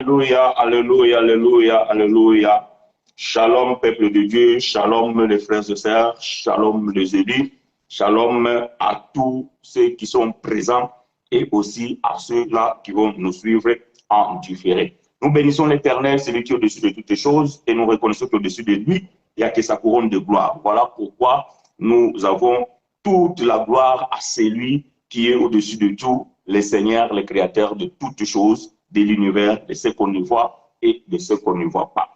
Alléluia, alléluia, alléluia, alléluia. Shalom, peuple de Dieu, shalom les frères et sœurs, shalom les élus, shalom à tous ceux qui sont présents et aussi à ceux-là qui vont nous suivre en différé. Nous bénissons l'Éternel, celui qui est au-dessus de toutes les choses, et nous reconnaissons qu'au-dessus de lui, il n'y a que sa couronne de gloire. Voilà pourquoi nous avons toute la gloire à celui qui est au-dessus de tout, le Seigneur, le Créateur de toutes choses, de l'univers, de ce qu'on ne voit et de ce qu'on ne voit pas.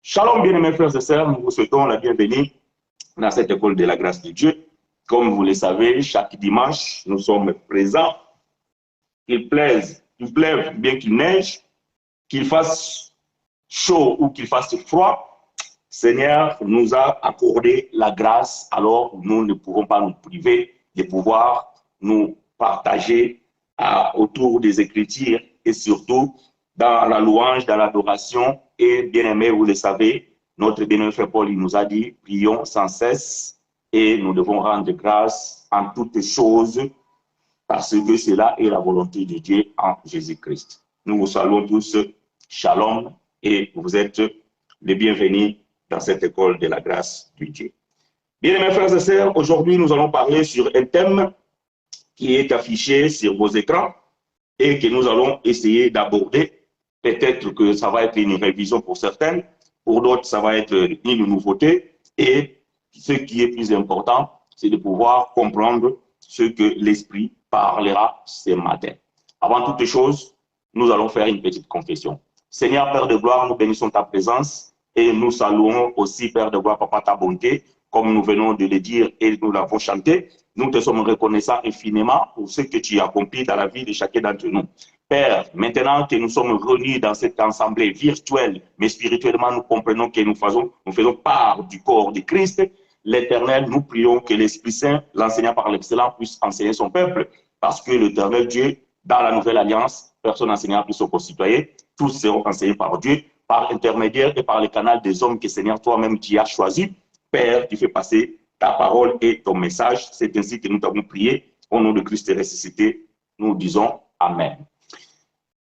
Shalom, bien-aimés frères et sœurs, nous vous souhaitons la bienvenue dans cette école de la grâce de Dieu. Comme vous le savez, chaque dimanche, nous sommes présents. Qu'il pleuve, bien qu'il neige, qu'il fasse chaud ou qu'il fasse froid, Seigneur nous a accordé la grâce, alors nous ne pouvons pas nous priver de pouvoir nous partager autour des Écritures et surtout dans la louange, dans l'adoration. Et bien aimé, vous le savez, notre bien-aimé frère Paul il nous a dit, prions sans cesse et nous devons rendre grâce en toutes choses parce que cela est la volonté de Dieu en Jésus-Christ. Nous vous saluons tous, shalom, et vous êtes les bienvenus dans cette école de la grâce de Dieu. Bien aimés frères et sœurs, aujourd'hui nous allons parler sur un thème qui est affiché sur vos écrans et que nous allons essayer d'aborder. Peut-être que ça va être une révision pour certains, pour d'autres, ça va être une nouveauté. Et ce qui est plus important, c'est de pouvoir comprendre ce que l'Esprit parlera ce matin. Avant toute chose, nous allons faire une petite confession. Seigneur, Père de gloire, nous bénissons ta présence et nous saluons aussi, Père de gloire, Papa, ta bonté, comme nous venons de le dire et nous l'avons chanté. Nous te sommes reconnaissants infiniment pour ce que tu as accompli dans la vie de chacun d'entre nous. Père, maintenant que nous sommes réunis dans cette assemblée virtuelle, mais spirituellement, nous comprenons que nous faisons part du corps de Christ. L'Éternel, nous prions que l'Esprit Saint, l'enseignant par l'excellence, puisse enseigner son peuple, parce que l'Éternel Dieu, dans la nouvelle alliance, personne n'enseignera plus aux concitoyens, tous seront enseignés par Dieu, par intermédiaire et par le canal des hommes que Seigneur, toi-même, tu as choisi. Père, tu fais passer ta parole et ton message. C'est ainsi que nous t'avons prié. Au nom de Christ ressuscité, nous disons Amen.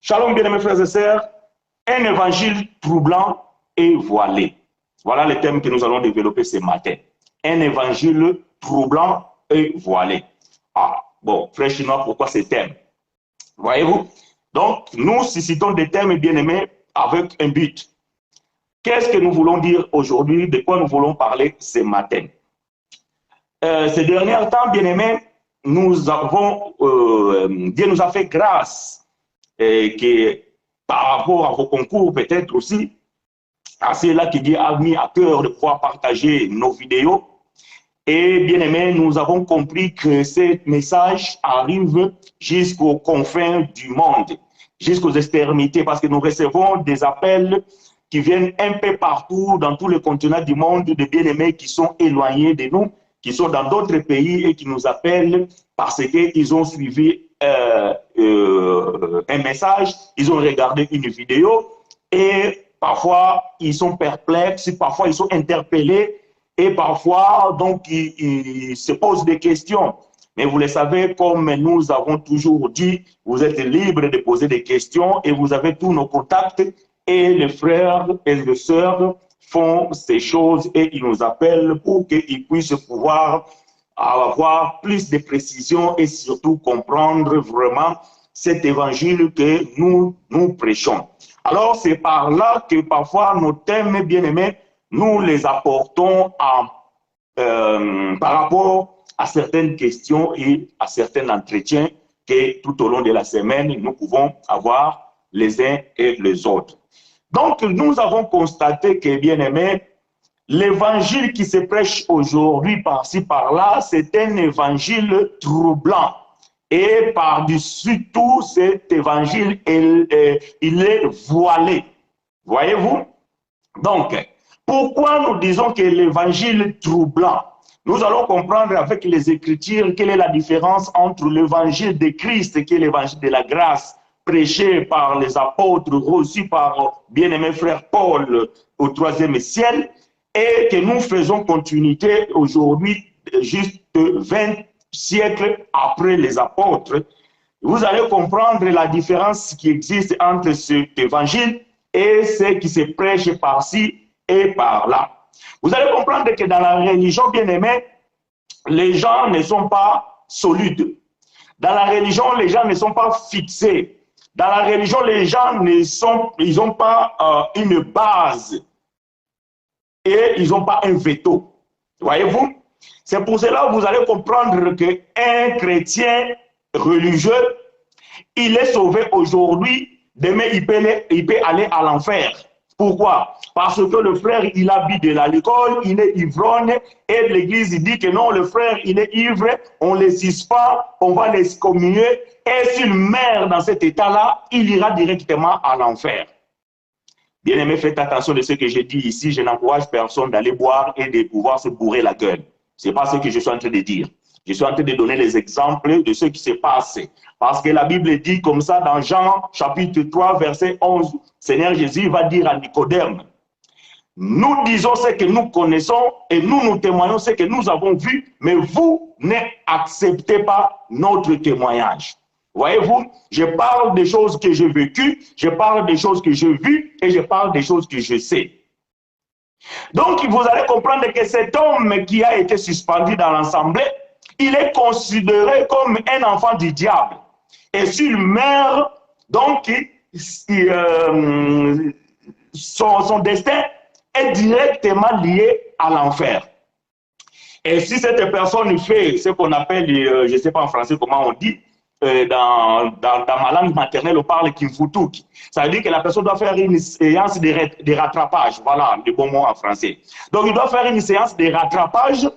Shalom, bien-aimés frères et sœurs. Un évangile troublant et voilé. Voilà le thème que nous allons développer ce matin. Un évangile troublant et voilé. Ah, bon, frère chinois, pourquoi ce thème? Voyez-vous? Donc, nous suscitons des thèmes, bien-aimés, avec un but. Qu'est-ce que nous voulons dire aujourd'hui? De quoi nous voulons parler ce matin? Ces derniers temps, bien-aimés, Dieu nous a fait grâce que par rapport à vos concours, peut-être aussi, à ceux-là qui Dieu a mis à cœur de pouvoir partager nos vidéos. Et bien aimé, nous avons compris que ce message arrive jusqu'aux confins du monde, jusqu'aux extrémités, parce que nous recevons des appels qui viennent un peu partout dans tous les continents du monde, de bien-aimés qui sont éloignés de nous, qui sont dans d'autres pays et qui nous appellent parce qu'ils ont suivi un message, ils ont regardé une vidéo et parfois ils sont perplexes, parfois ils sont interpellés et parfois donc ils se posent des questions. Mais vous le savez, comme nous avons toujours dit, vous êtes libre de poser des questions et vous avez tous nos contacts et les frères et les sœurs font ces choses et ils nous appellent pour qu'ils puissent pouvoir avoir plus de précision et surtout comprendre vraiment cet évangile que nous prêchons. Alors, c'est par là que parfois nos thèmes bien-aimés, nous les apportons par rapport à certaines questions et à certains entretiens que tout au long de la semaine, nous pouvons avoir les uns et les autres. Donc, nous avons constaté que, bien-aimés, l'évangile qui se prêche aujourd'hui par-ci, par-là, c'est un évangile troublant. Et par-dessus tout, cet évangile, il est voilé. Voyez-vous? Donc, pourquoi nous disons que l'évangile est troublant? Nous allons comprendre avec les Écritures quelle est la différence entre l'évangile de Christ, qui est l'évangile de la grâce, prêché par les apôtres, reçu par bien-aimé frère Paul au 3e siècle, et que nous faisons continuité aujourd'hui, juste 20 siècles après les apôtres. vous allez comprendre la différence qui existe entre cet évangile et ce qui se prêche par-ci et par-là. Vous allez comprendre que dans la religion, bien aimée, les gens ne sont pas solides. Dans la religion, les gens ne sont pas fixés. Dans la religion, les gens ils n'ont pas une base et ils n'ont pas un veto. Voyez-vous? C'est pour cela que vous allez comprendre qu'un chrétien religieux, il est sauvé aujourd'hui, demain il peut aller à l'enfer. Pourquoi? Parce que le frère, il a bu de l'alcool, il est ivrogne, et l'église dit que non, le frère, il est ivre, on ne l'excise pas, on va l'excommunier, et s'il meurt dans cet état-là, il ira directement à l'enfer. Bien-aimé, faites attention de ce que je dis ici, je n'encourage personne d'aller boire et de pouvoir se bourrer la gueule. Ce n'est pas ce que je suis en train de dire. Je suis en train de donner les exemples de ce qui s'est passé. Parce que la Bible dit comme ça dans Jean chapitre 3, verset 11, Seigneur Jésus va dire à Nicodème, nous disons ce que nous connaissons et nous témoignons ce que nous avons vu, mais vous n'acceptez pas notre témoignage. Voyez-vous, je parle des choses que j'ai vécues, je parle des choses que j'ai vues et je parle des choses que je sais. Donc, vous allez comprendre que cet homme qui a été suspendu dans l'assemblée, il est considéré comme un enfant du diable. Et s'il meurt, donc, son destin est directement lié à l'enfer. Et si cette personne fait ce qu'on appelle, je ne sais pas en français comment on dit, dans ma langue maternelle, on parle kimfutuki. Ça veut dire que la personne doit faire une séance de rattrapage. Voilà, le bon mot en français. Donc, il doit faire une séance de rattrapage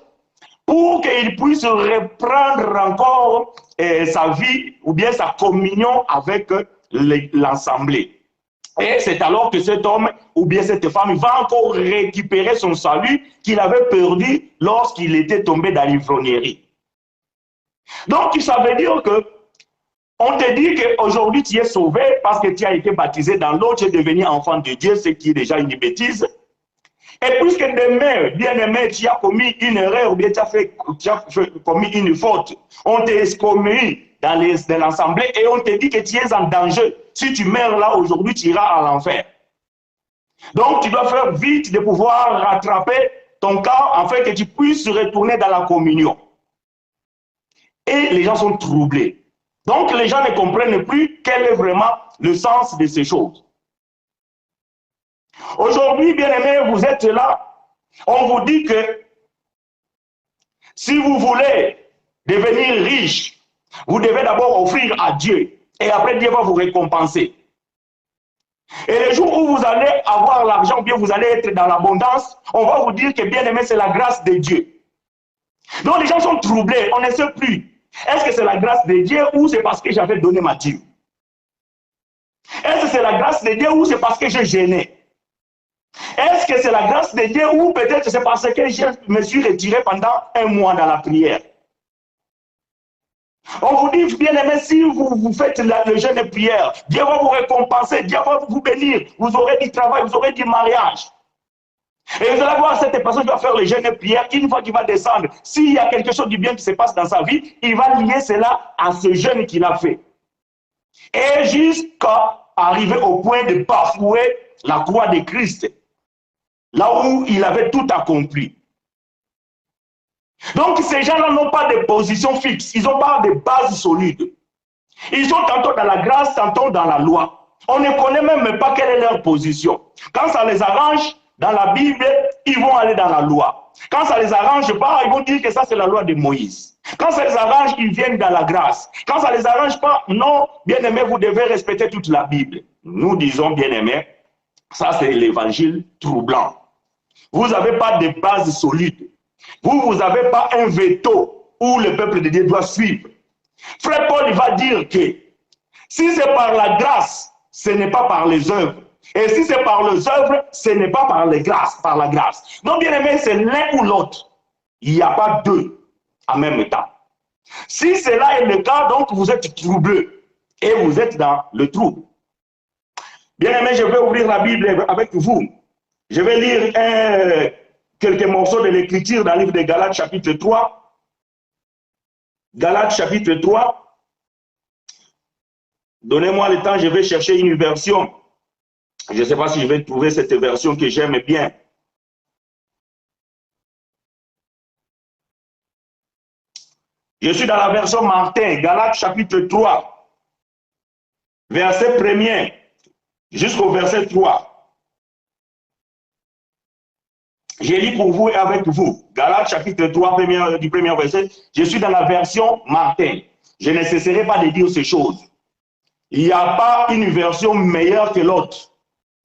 pour qu'il puisse reprendre encore sa vie ou bien sa communion avec l'assemblée. Et c'est alors que cet homme ou bien cette femme va encore récupérer son salut qu'il avait perdu lorsqu'il était tombé dans l'ivrognerie. Donc, ça veut dire que on te dit qu'aujourd'hui tu es sauvé parce que tu as été baptisé dans l'eau, tu es devenu enfant de Dieu, ce qui est déjà une bêtise. Et puisque demain, bien aimé, tu as commis une erreur ou bien tu as commis une faute, on t'excommunie dans l'assemblée et on te dit que tu es en danger. Si tu meurs là aujourd'hui, tu iras à l'enfer. Donc tu dois faire vite de pouvoir rattraper ton cas afin que tu puisses retourner dans la communion. Et les gens sont troublés. Donc les gens ne comprennent plus quel est vraiment le sens de ces choses. Aujourd'hui, bien aimés, vous êtes là, on vous dit que si vous voulez devenir riche, vous devez d'abord offrir à Dieu et après Dieu va vous récompenser. Et le jour où vous allez avoir l'argent, bien vous allez être dans l'abondance, on va vous dire que bien aimé, c'est la grâce de Dieu. Donc les gens sont troublés, on ne sait plus. Est-ce que c'est la grâce de Dieu ou c'est parce que j'avais donné ma dîme? Est-ce que c'est la grâce de Dieu ou c'est parce que j'ai gêné? Est-ce que c'est la grâce de Dieu ou peut-être c'est parce que je me suis retiré pendant un mois dans la prière? On vous dit, bien aimé, si vous faites le jeûne et prière, Dieu va vous récompenser, Dieu va vous bénir, vous aurez du travail, vous aurez du mariage. Et vous allez voir cette personne qui va faire le jeûne et prière, une fois qu'il va descendre, s'il y a quelque chose de bien qui se passe dans sa vie, il va lier cela à ce jeûne qu'il a fait. Et jusqu'à arriver au point de bafouer la croix de Christ, là où il avait tout accompli. Donc ces gens-là n'ont pas de position fixe, ils n'ont pas de base solide. Ils sont tantôt dans la grâce, tantôt dans la loi. On ne connaît même pas quelle est leur position. Quand ça les arrange, dans la Bible, ils vont aller dans la loi. Quand ça les arrange pas, ils vont dire que ça c'est la loi de Moïse. Quand ça les arrange, ils viennent dans la grâce. Quand ça les arrange pas, non, bien-aimés, vous devez respecter toute la Bible. Nous disons, bien-aimés, ça c'est l'évangile troublant. Vous n'avez pas de base solide. Vous n'avez pas un veto où le peuple de Dieu doit suivre. Frère Paul il va dire que si c'est par la grâce, ce n'est pas par les œuvres. Et si c'est par les œuvres, ce n'est pas par la grâce. Donc, bien aimé, c'est l'un ou l'autre. Il n'y a pas deux en même temps. Si cela est le cas, donc vous êtes troublé et vous êtes dans le trouble. Bien aimé, je vais ouvrir la Bible avec vous. Je vais lire quelques morceaux de l'écriture dans le livre de Galates chapitre 3. Galates chapitre 3, Donnez-moi le temps, je vais chercher une version. Je ne sais pas si je vais trouver cette version que j'aime bien. Je suis dans la version Martin, Galates chapitre 3, verset 1er jusqu'au verset 3. Je lis pour vous et avec vous. Galates chapitre 3, du premier verset. Je suis dans la version Martin. Je ne cesserai pas de dire ces choses. Il n'y a pas une version meilleure que l'autre.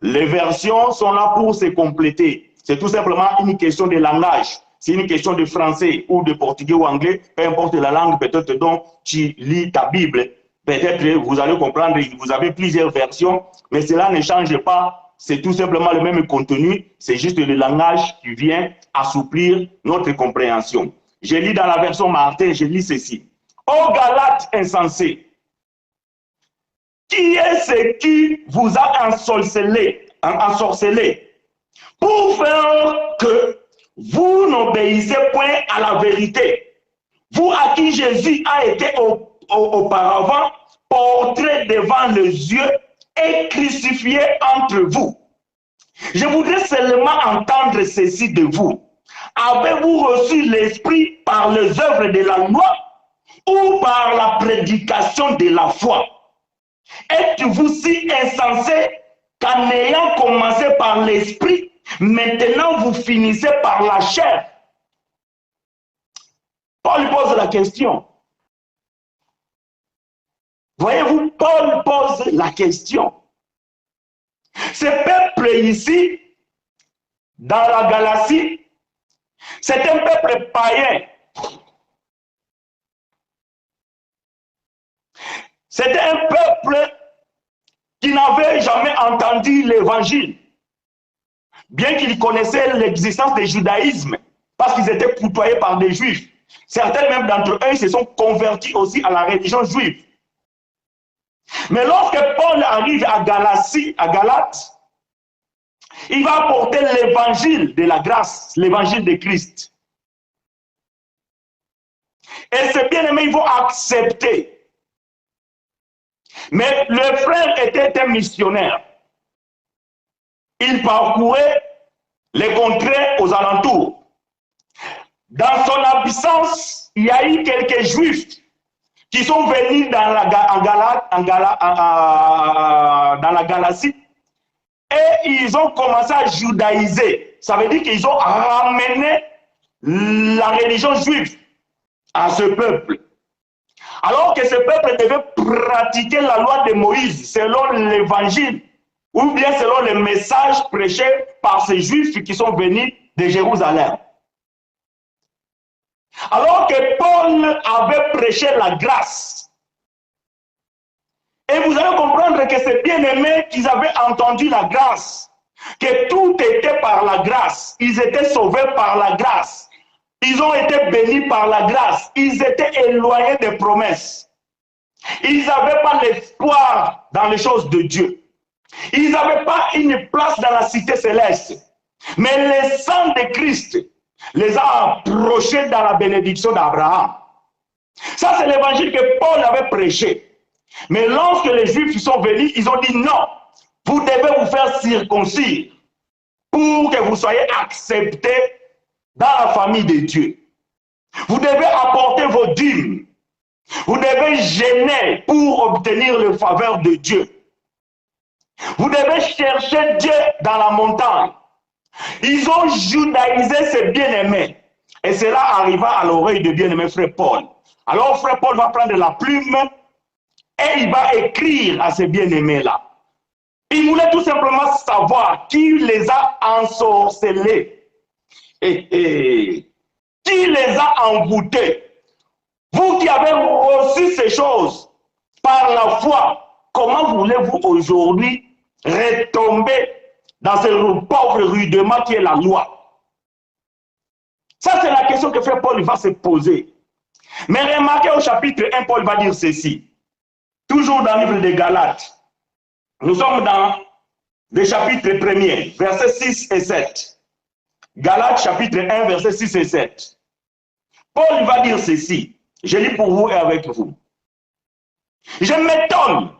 Les versions sont là pour se compléter. C'est tout simplement une question de langage. C'est une question de français ou de portugais ou anglais, peu importe la langue peut-être dont tu lis ta Bible. Peut-être vous allez comprendre, vous avez plusieurs versions, mais cela ne change pas. C'est tout simplement le même contenu, c'est juste le langage qui vient assouplir notre compréhension. Je lis dans la version Martin, je lis ceci. Ô Galates insensés, qui est ce qui vous a ensorcelé pour faire que vous n'obéissez point à la vérité, vous à qui Jésus a été auparavant porté devant les yeux et crucifié entre vous. Je voudrais seulement entendre ceci de vous. Avez-vous reçu l'Esprit par les œuvres de la loi ou par la prédication de la foi? Êtes-vous si insensé qu'en ayant commencé par l'Esprit, maintenant vous finissez par la chair? Paul pose la question. Voyez-vous, Paul pose la question. Ce peuple ici, dans la Galatie, c'est un peuple païen. C'était un peuple qui n'avait jamais entendu l'évangile, bien qu'ils connaissaient l'existence du judaïsme, parce qu'ils étaient côtoyés par des juifs. Certains même d'entre eux se sont convertis aussi à la religion juive. Mais lorsque Paul arrive à Galates, il va apporter l'évangile de la grâce, l'évangile de Christ. Et ces bien-aimés, ils vont accepter. Mais le frère était un missionnaire. Il parcourait les contrées aux alentours. Dans son absence, il y a eu quelques juifs qui sont venus dans la Galatie et ils ont commencé à judaïser. Ça veut dire qu'ils ont ramené la religion juive à ce peuple. Alors que ce peuple devait pratiquer la loi de Moïse selon l'évangile ou bien selon le message prêché par ces juifs qui sont venus de Jérusalem. Alors que Paul avait prêché la grâce. Et vous allez comprendre que c'est bien aimé qu'ils avaient entendu la grâce. Que tout était par la grâce. Ils étaient sauvés par la grâce. Ils ont été bénis par la grâce. Ils étaient éloignés des promesses. Ils n'avaient pas l'espoir dans les choses de Dieu. Ils n'avaient pas une place dans la cité céleste. Mais le sang de Christ les a approchés dans la bénédiction d'Abraham. Ça, c'est l'évangile que Paul avait prêché. Mais lorsque les Juifs sont venus, ils ont dit non, vous devez vous faire circoncire pour que vous soyez acceptés dans la famille de Dieu. Vous devez apporter vos dîmes. Vous devez jeûner pour obtenir le faveur de Dieu. Vous devez chercher Dieu dans la montagne. Ils ont judaïsé ces bien-aimés. Et cela arriva à l'oreille de bien-aimé frère Paul. Alors frère Paul va prendre la plume et il va écrire à ces bien-aimés-là. Il voulait tout simplement savoir qui les a ensorcelés. Qui les a envoûtés. Vous qui avez reçu ces choses par la foi, comment voulez-vous aujourd'hui retomber dans ce pauvre rudement qui est la loi? Ça, c'est la question que frère Paul va se poser. Mais remarquez au chapitre 1, Paul va dire ceci. Toujours dans le livre des Galates. Nous sommes dans le chapitre 1er, versets 6 et 7. Galates chapitre 1, versets 6 et 7. Paul va dire ceci. Je lis pour vous et avec vous. Je m'étonne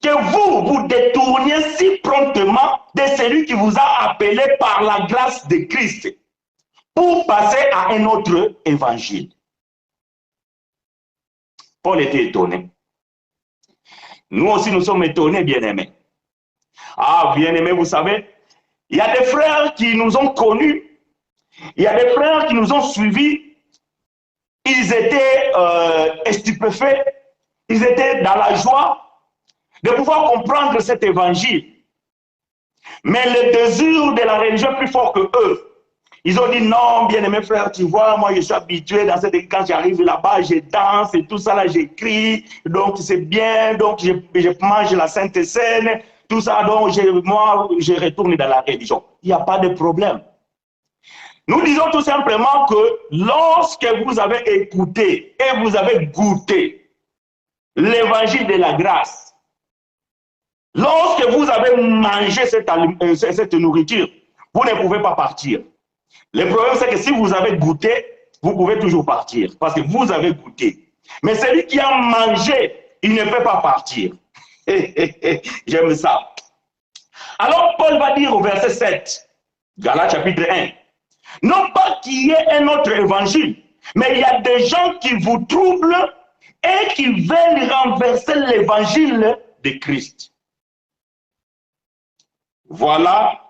que vous vous détourniez si promptement de celui qui vous a appelé par la grâce de Christ pour passer à un autre évangile. Paul était étonné. Nous aussi, nous sommes étonnés, bien-aimés. Ah, bien-aimés, vous savez, il y a des frères qui nous ont connus, il y a des frères qui nous ont suivis, ils étaient stupéfaits, ils étaient dans la joie de pouvoir comprendre cet évangile. Mais le désir de la religion est plus fort que eux. Ils ont dit non, bien-aimé frère, tu vois, moi je suis habitué dans cette quand j'arrive là-bas, je danse et tout ça là, j'écris, donc c'est bien, donc je mange la Sainte Seine, tout ça, donc moi je retourne dans la religion. Il n'y a pas de problème. Nous disons tout simplement que lorsque vous avez écouté et vous avez goûté l'évangile de la grâce, lorsque vous avez mangé cette nourriture, vous ne pouvez pas partir. Le problème, c'est que si vous avez goûté, vous pouvez toujours partir, parce que vous avez goûté. Mais celui qui a mangé, il ne peut pas partir. J'aime ça. Alors, Paul va dire au verset 7, Galates chapitre 1, non pas qu'il y ait un autre évangile, mais il y a des gens qui vous troublent et qui veulent renverser l'évangile de Christ. Voilà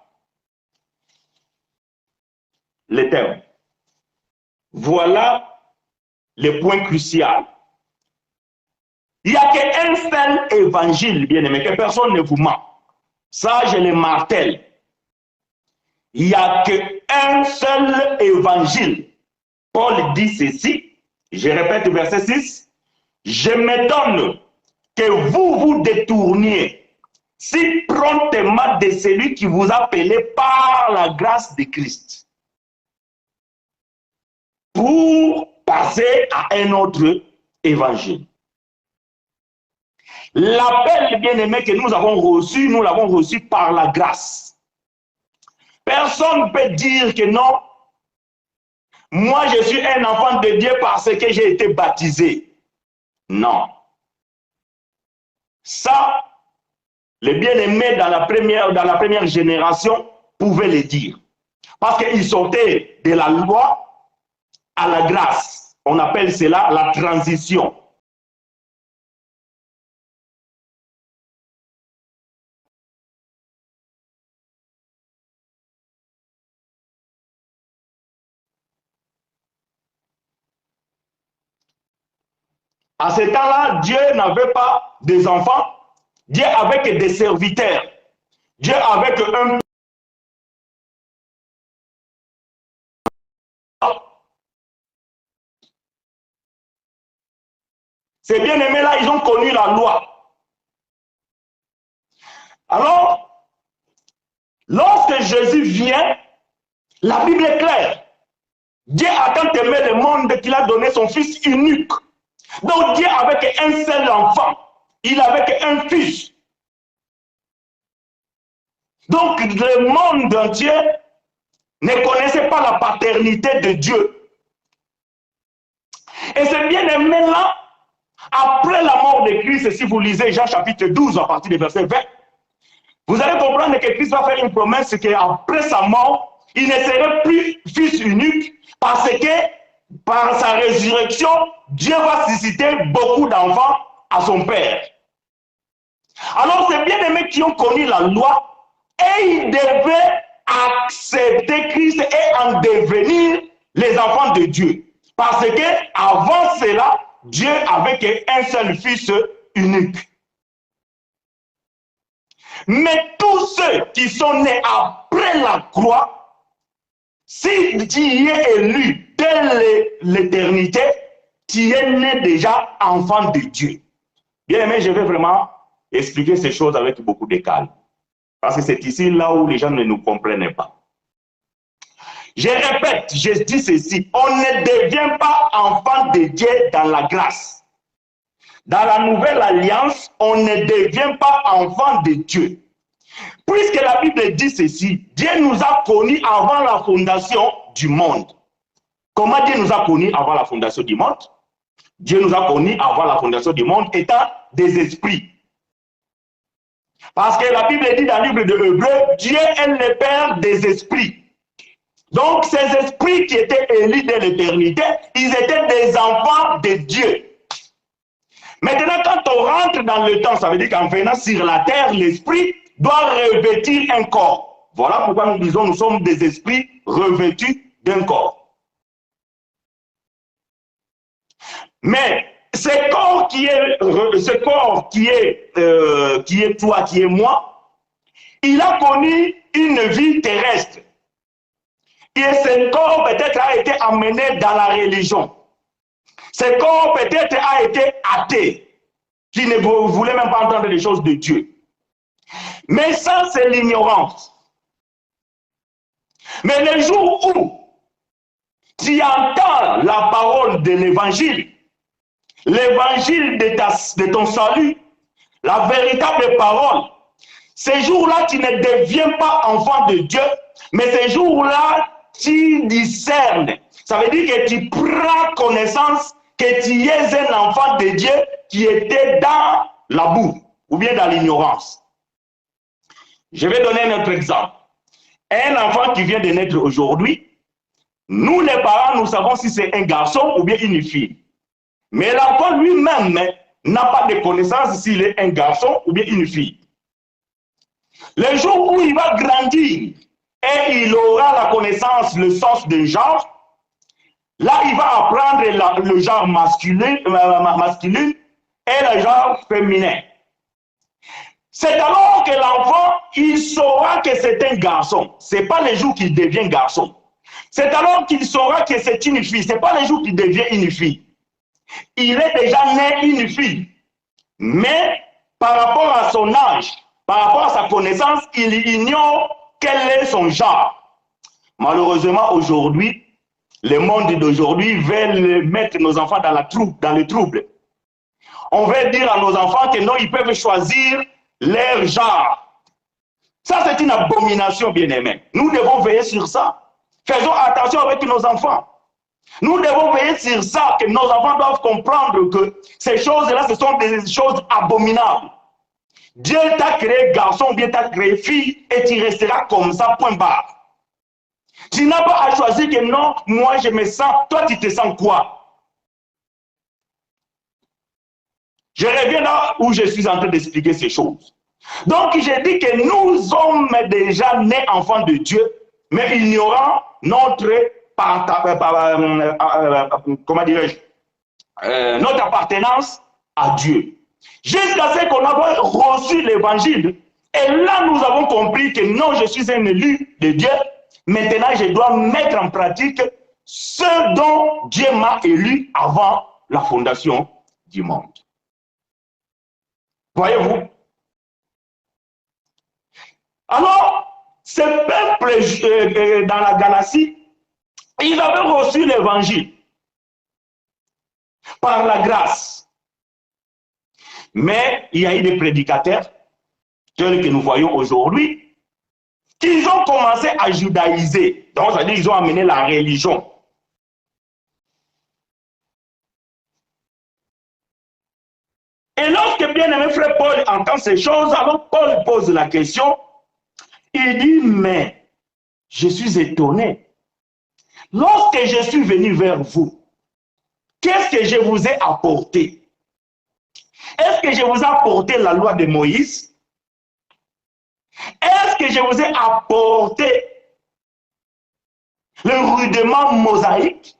les termes. Voilà le point crucial. Il n'y a qu'un seul évangile, bien-aimé, que personne ne vous ment. Ça, je le martèle. Il n'y a qu'un seul évangile. Paul dit ceci, je répète verset 6, je m'étonne que vous vous détourniez si promptement de celui qui vous a appelé par la grâce de Christ pour passer à un autre évangile. L'appel, bien-aimé, que nous avons reçu, nous l'avons reçu par la grâce. Personne ne peut dire que non, moi je suis un enfant de Dieu parce que j'ai été baptisé. Non. Ça, les bien-aimés dans la première génération pouvaient le dire. Parce qu'ils sortaient de la loi à la grâce. On appelle cela la transition. À ce temps-là, Dieu n'avait pas des enfants, Dieu avait que des serviteurs. Dieu avait que un. Ces bien-aimés-là, ils ont connu la loi. Alors, lorsque Jésus vient, la Bible est claire. Dieu a tant aimé le monde qu'il a donné son Fils unique. Donc Dieu avait qu'un seul enfant. Il avait qu'un fils. Donc le monde entier ne connaissait pas la paternité de Dieu. Et ce bien-aimé-là, après la mort de Christ, si vous lisez Jean chapitre 12 à partir du verset 20, vous allez comprendre que Christ va faire une promesse qu'après sa mort, il ne serait plus fils unique parce que par sa résurrection, Dieu va susciter beaucoup d'enfants à son Père. Alors, ces bien-aimés qui ont connu la loi, et ils devaient accepter Christ et en devenir les enfants de Dieu. Parce que avant cela, Dieu avait qu'un seul fils unique. Mais tous ceux qui sont nés après la croix, si tu y es élu dès l'éternité, tu es né déjà enfant de Dieu. Bien aimé, je vais vraiment expliquer ces choses avec beaucoup de calme. Parce que c'est ici là où les gens ne nous comprennent pas. Je répète, je dis ceci, on ne devient pas enfant de Dieu dans la grâce. Dans la nouvelle alliance, on ne devient pas enfant de Dieu. Puisque la Bible dit ceci, Dieu nous a connus avant la fondation du monde. Comment Dieu nous a connus avant la fondation du monde? Dieu nous a connus avant la fondation du monde étant des esprits. Parce que la Bible dit dans le livre de Hébreux, Dieu est le Père des esprits. Donc, ces esprits qui étaient élus de l'éternité, ils étaient des enfants de Dieu. Maintenant, quand on rentre dans le temps, ça veut dire qu'en venant sur la terre, l'esprit doit revêtir un corps. Voilà pourquoi nous disons nous sommes des esprits revêtus d'un corps. Mais ce corps qui est toi, qui est moi, il a connu une vie terrestre. Et ce corps peut-être a été amené dans la religion. Ce corps peut-être a été athée, qui ne voulait même pas entendre les choses de Dieu. Mais ça, c'est l'ignorance. Mais le jour où tu entends la parole de l'évangile, l'évangile de ton salut, la véritable parole, ces jours-là, tu ne deviens pas enfant de Dieu, mais ces jours-là, tu discernes. Ça veut dire que tu prends connaissance que tu es un enfant de Dieu qui était dans la boue ou bien dans l'ignorance. Je vais donner un autre exemple. Un enfant qui vient de naître aujourd'hui, nous les parents, nous savons si c'est un garçon ou bien une fille. Mais l'enfant lui-même n'a pas de connaissance s'il est un garçon ou bien une fille. Le jour où il va grandir et il aura la connaissance, le sens d'un genre, là, il va apprendre le genre masculin et le genre féminin. C'est alors que l'enfant, il saura que c'est un garçon. Ce n'est pas le jour qu'il devient garçon. C'est alors qu'il saura que c'est une fille. Ce n'est pas le jour qu'il devient une fille. Il est déjà né une fille. Mais par rapport à son âge, par rapport à sa connaissance, il ignore quel est son genre. Malheureusement, aujourd'hui, le monde d'aujourd'hui veut mettre nos enfants dans le trouble. On veut dire à nos enfants que non, ils peuvent choisir leur genre. Ça, c'est une abomination, bien-aimés. Nous devons veiller sur ça. Faisons attention avec nos enfants. Nous devons veiller sur ça, que nos enfants doivent comprendre que ces choses-là, ce sont des choses abominables. Dieu t'a créé garçon, Dieu t'a créé fille, et tu resteras comme ça, point barre. Tu n'as pas à choisir que non, moi je me sens, toi tu te sens quoi? Je reviens là où je suis en train d'expliquer ces choses. Donc j'ai dit que nous sommes déjà nés enfants de Dieu, mais ignorant notre comment dirais-je, notre appartenance à Dieu. Jusqu'à ce qu'on ait reçu l'évangile, et là nous avons compris que non, je suis un élu de Dieu. Maintenant, je dois mettre en pratique ce dont Dieu m'a élu avant la fondation du monde. Voyez-vous? Alors, ce peuple dans la Galatie, ils avaient reçu l'évangile par la grâce. Mais il y a eu des prédicateurs, tels que nous voyons aujourd'hui, qu'ils ont commencé à judaïser. Donc, c'est-à-dire qu'ils ont amené la religion. Et lorsque bien-aimé frère Paul entend ces choses, alors Paul pose la question, il dit, mais je suis étonné. Lorsque je suis venu vers vous, qu'est-ce que je vous ai apporté? Est-ce que je vous ai apporté la loi de Moïse? Est-ce que je vous ai apporté le rudement mosaïque?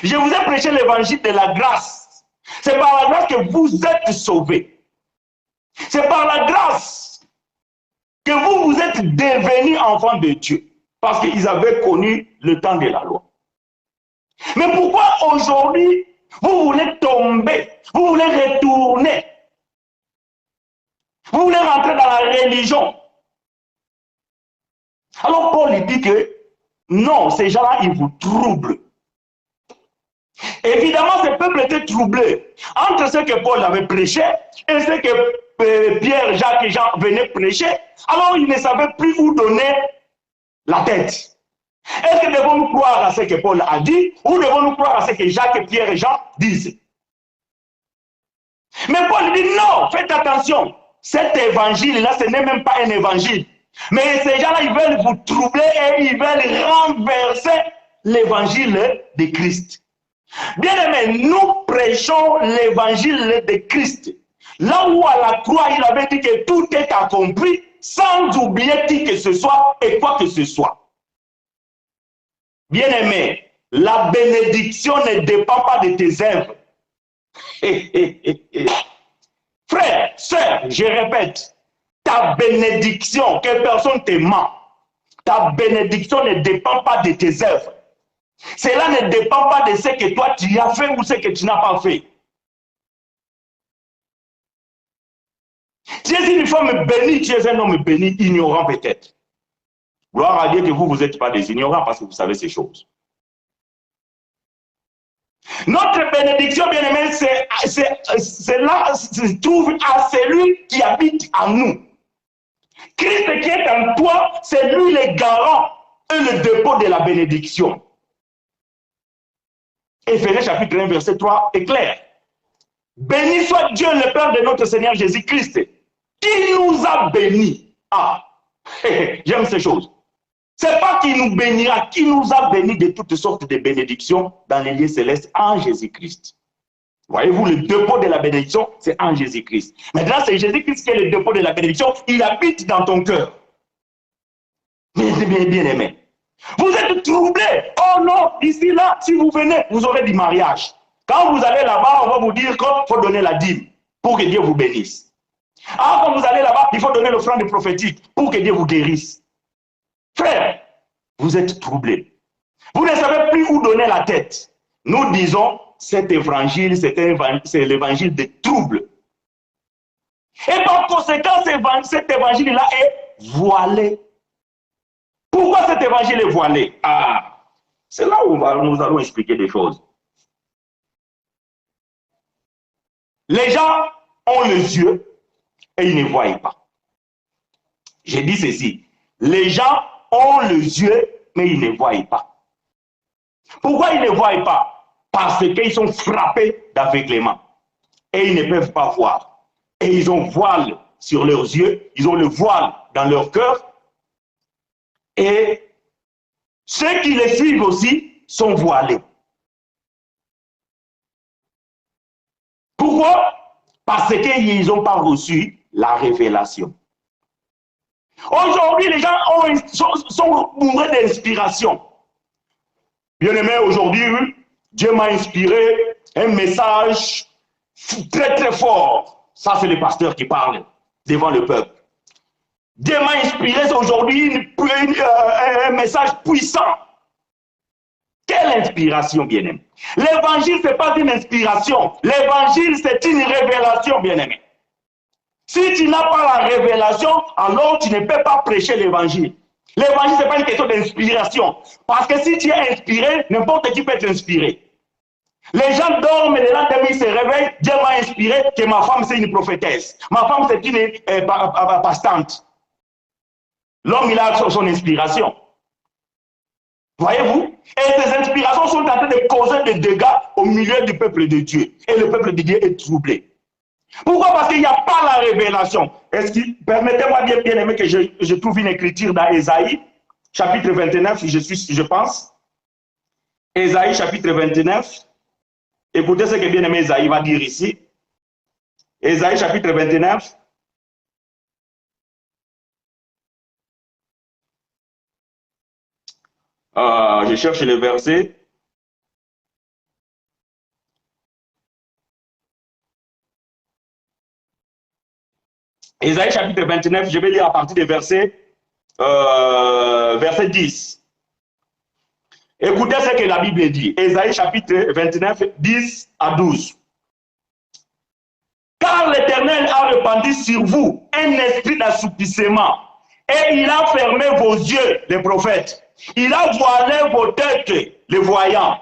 Je vous ai prêché l'évangile de la grâce. C'est par la grâce que vous êtes sauvés. C'est par la grâce que vous êtes devenus enfants de Dieu. Parce qu'ils avaient connu le temps de la loi. Mais pourquoi aujourd'hui, vous voulez tomber? Vous voulez retourner? Vous voulez rentrer dans la religion? Alors Paul dit que non, ces gens-là, ils vous troublent. Évidemment, ce peuple était troublé entre ce que Paul avait prêché et ce que Pierre, Jacques et Jean venaient prêcher. Alors, ils ne savaient plus où donner la tête. Est-ce que devons-nous croire à ce que Paul a dit ou devons-nous croire à ce que Jacques, Pierre et Jean disent? Mais Paul dit non, faites attention. cet évangile-là, ce n'est même pas un évangile. Mais ces gens-là, ils veulent vous troubler et ils veulent renverser l'évangile de Christ. Bien aimé, nous prêchons l'évangile de Christ. Là où à la croix, il avait dit que tout est accompli, sans oublier qui que ce soit et quoi que ce soit. Bien aimé, la bénédiction ne dépend pas de tes œuvres. Frère, sœur, je répète, ta bénédiction, que personne te ment, ta bénédiction ne dépend pas de tes œuvres. Cela ne dépend pas de ce que toi tu as fait ou ce que tu n'as pas fait. Tu es une femme bénie, tu es un homme béni, ignorant peut-être. Gloire à Dieu que vous n'êtes pas des ignorants parce que vous savez ces choses. Notre bénédiction, bien aimé, cela se trouve à celui qui habite en nous. Christ qui est en toi, c'est lui le garant et le dépôt de la bénédiction. Éphésiens chapitre 1, verset 3 est clair. Béni soit Dieu le Père de notre Seigneur Jésus-Christ, qui nous a bénis. Ah, j'aime ces choses. C'est pas qui nous bénira, qui nous a bénis de toutes sortes de bénédictions dans les lieux célestes en Jésus-Christ. Voyez-vous, le dépôt de la bénédiction, c'est en Jésus-Christ. Maintenant, c'est Jésus-Christ qui est le dépôt de la bénédiction. Il habite dans ton cœur. Bien aimé. Vous êtes troublés. Oh non, ici, là, si vous venez, vous aurez du mariage. Quand vous allez là-bas, on va vous dire qu'il faut donner la dîme pour que Dieu vous bénisse. Ah, quand vous allez là-bas, il faut donner l'offrande prophétique pour que Dieu vous guérisse. Frère, vous êtes troublés. Vous ne savez plus où donner la tête. Nous disons, cet évangile, c'est l'évangile des troubles. Et par conséquent, cet évangile-là est voilé. Pourquoi cet évangile est voilé? Ah, c'est là où nous allons expliquer des choses. Les gens ont les yeux et ils ne voient pas. J'ai dit ceci. Les gens ont les yeux, mais ils ne voient pas. Pourquoi ils ne voient pas? Parce qu'ils sont frappés d'aveuglement. Et ils ne peuvent pas voir. Et ils ont voile sur leurs yeux, ils ont le voile dans leur cœur. Et ceux qui les suivent aussi sont voilés. Pourquoi? Parce qu'ils n'ont pas reçu la révélation. Aujourd'hui, les gens sont bourrés d'inspiration. Bien aimé, aujourd'hui, Dieu m'a inspiré un message très très fort. Ça, c'est le pasteur qui parle devant le peuple. Dieu m'a inspiré aujourd'hui un message puissant. Quelle inspiration, bien-aimé. L'évangile, ce n'est pas une inspiration. L'évangile, c'est une révélation, bien-aimé. Si tu n'as pas la révélation, alors tu ne peux pas prêcher l'évangile. L'évangile, ce n'est pas une question d'inspiration. Parce que si tu es inspiré, n'importe qui peut être inspiré. Les gens dorment et le lendemain ils se réveillent. Dieu m'a inspiré que ma femme c'est une prophétesse. Ma femme c'est une pastante. L'homme il a son inspiration. Voyez-vous? Et ces inspirations sont en train de causer des dégâts au milieu du peuple de Dieu. Et le peuple de Dieu est troublé. Pourquoi? Parce qu'il n'y a pas la révélation. Permettez-moi bien aimé que je trouve une écriture dans Ésaïe, chapitre 29, je pense. Ésaïe, chapitre 29. Écoutez ce que bien aimé Ésaïe va dire ici. Ésaïe, chapitre 29. Je cherche le verset. Ésaïe chapitre 29, je vais lire à partir du verset 10. Écoutez ce que la Bible dit. Ésaïe chapitre 29, 10 à 12. Car l'Éternel a répandu sur vous un esprit d'assoupissement et il a fermé vos yeux, les prophètes. Il a voilé vos têtes, les voyants.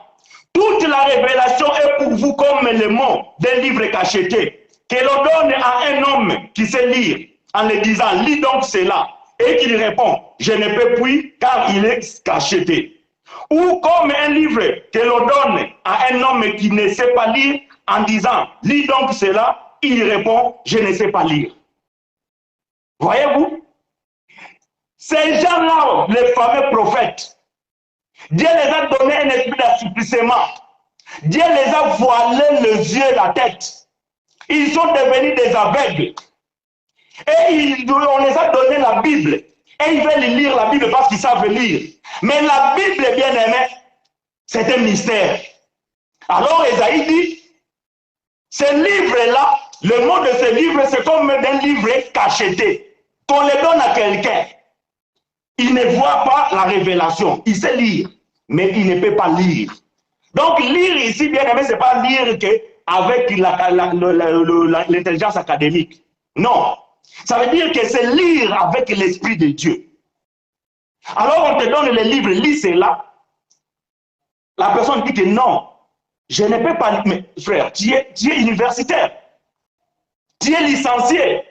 Toute la révélation est pour vous comme le mot d'un livre cacheté que l'on donne à un homme qui sait lire en le disant, lis donc cela, et qu'il répond, je ne peux plus car il est cacheté. Ou comme un livre que l'on donne à un homme qui ne sait pas lire en disant, lis donc cela, il répond, je ne sais pas lire. Voyez-vous? Ces gens-là, les fameux prophètes, Dieu les a donné un esprit d'assouplissement. Dieu les a voilé les yeux, la tête. Ils sont devenus des aveugles. Et on les a donné la Bible. Et ils veulent lire la Bible parce qu'ils savent lire. Mais la Bible, bien aimé, c'est un mystère. Alors Esaïe dit, ce livre-là, le mot de ce livre, c'est comme un livre cacheté. Qu'on le donne à quelqu'un. Il ne voit pas la révélation. Il sait lire, mais il ne peut pas lire. Donc lire ici, bien aimé, ce n'est pas lire avec l'intelligence académique. Non. Ça veut dire que c'est lire avec l'Esprit de Dieu. Alors on te donne le livre, lis cela. La personne dit que non, je ne peux pas lire. Mais frère, tu es universitaire. Tu es licencié.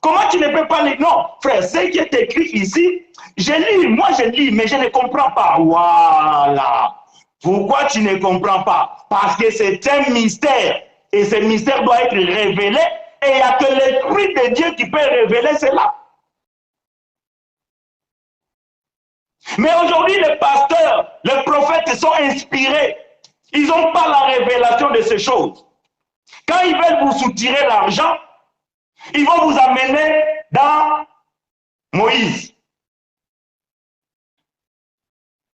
Comment tu ne peux pas lire? Non, frère, ce qui est écrit ici, je lis, moi je lis, mais je ne comprends pas. Voilà. Pourquoi tu ne comprends pas? Parce que c'est un mystère. Et ce mystère doit être révélé. Et il n'y a que l'Esprit de Dieu qui peut révéler cela. Mais aujourd'hui, les pasteurs, les prophètes sont inspirés. Ils n'ont pas la révélation de ces choses. Quand ils veulent vous soutirer l'argent, ils vont vous amener dans Moïse.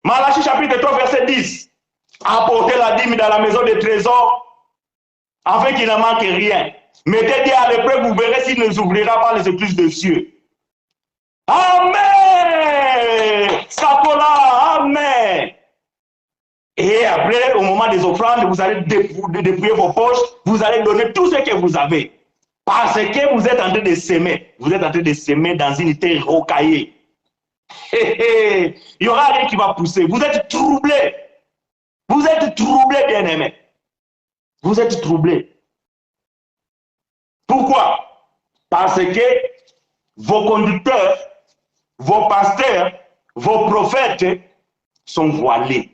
Malachie chapitre 3, verset 10. Apportez la dîme dans la maison des trésors, afin qu'il ne manque rien. Mettez Dieu à l'épreuve, vous verrez s'il ne ouvrira pas les écluses des cieux. Amen! Sakola, amen! Et après, au moment des offrandes, vous allez dépouiller vos poches, vous allez donner tout ce que vous avez. Parce que vous êtes en train de s'aimer. Vous êtes en train de s'aimer dans une terre rocaillée. Il n'y aura rien qui va pousser. Vous êtes troublés. Vous êtes troublés, bien-aimés. Vous êtes troublés. Pourquoi? Parce que vos conducteurs, vos pasteurs, vos prophètes sont voilés.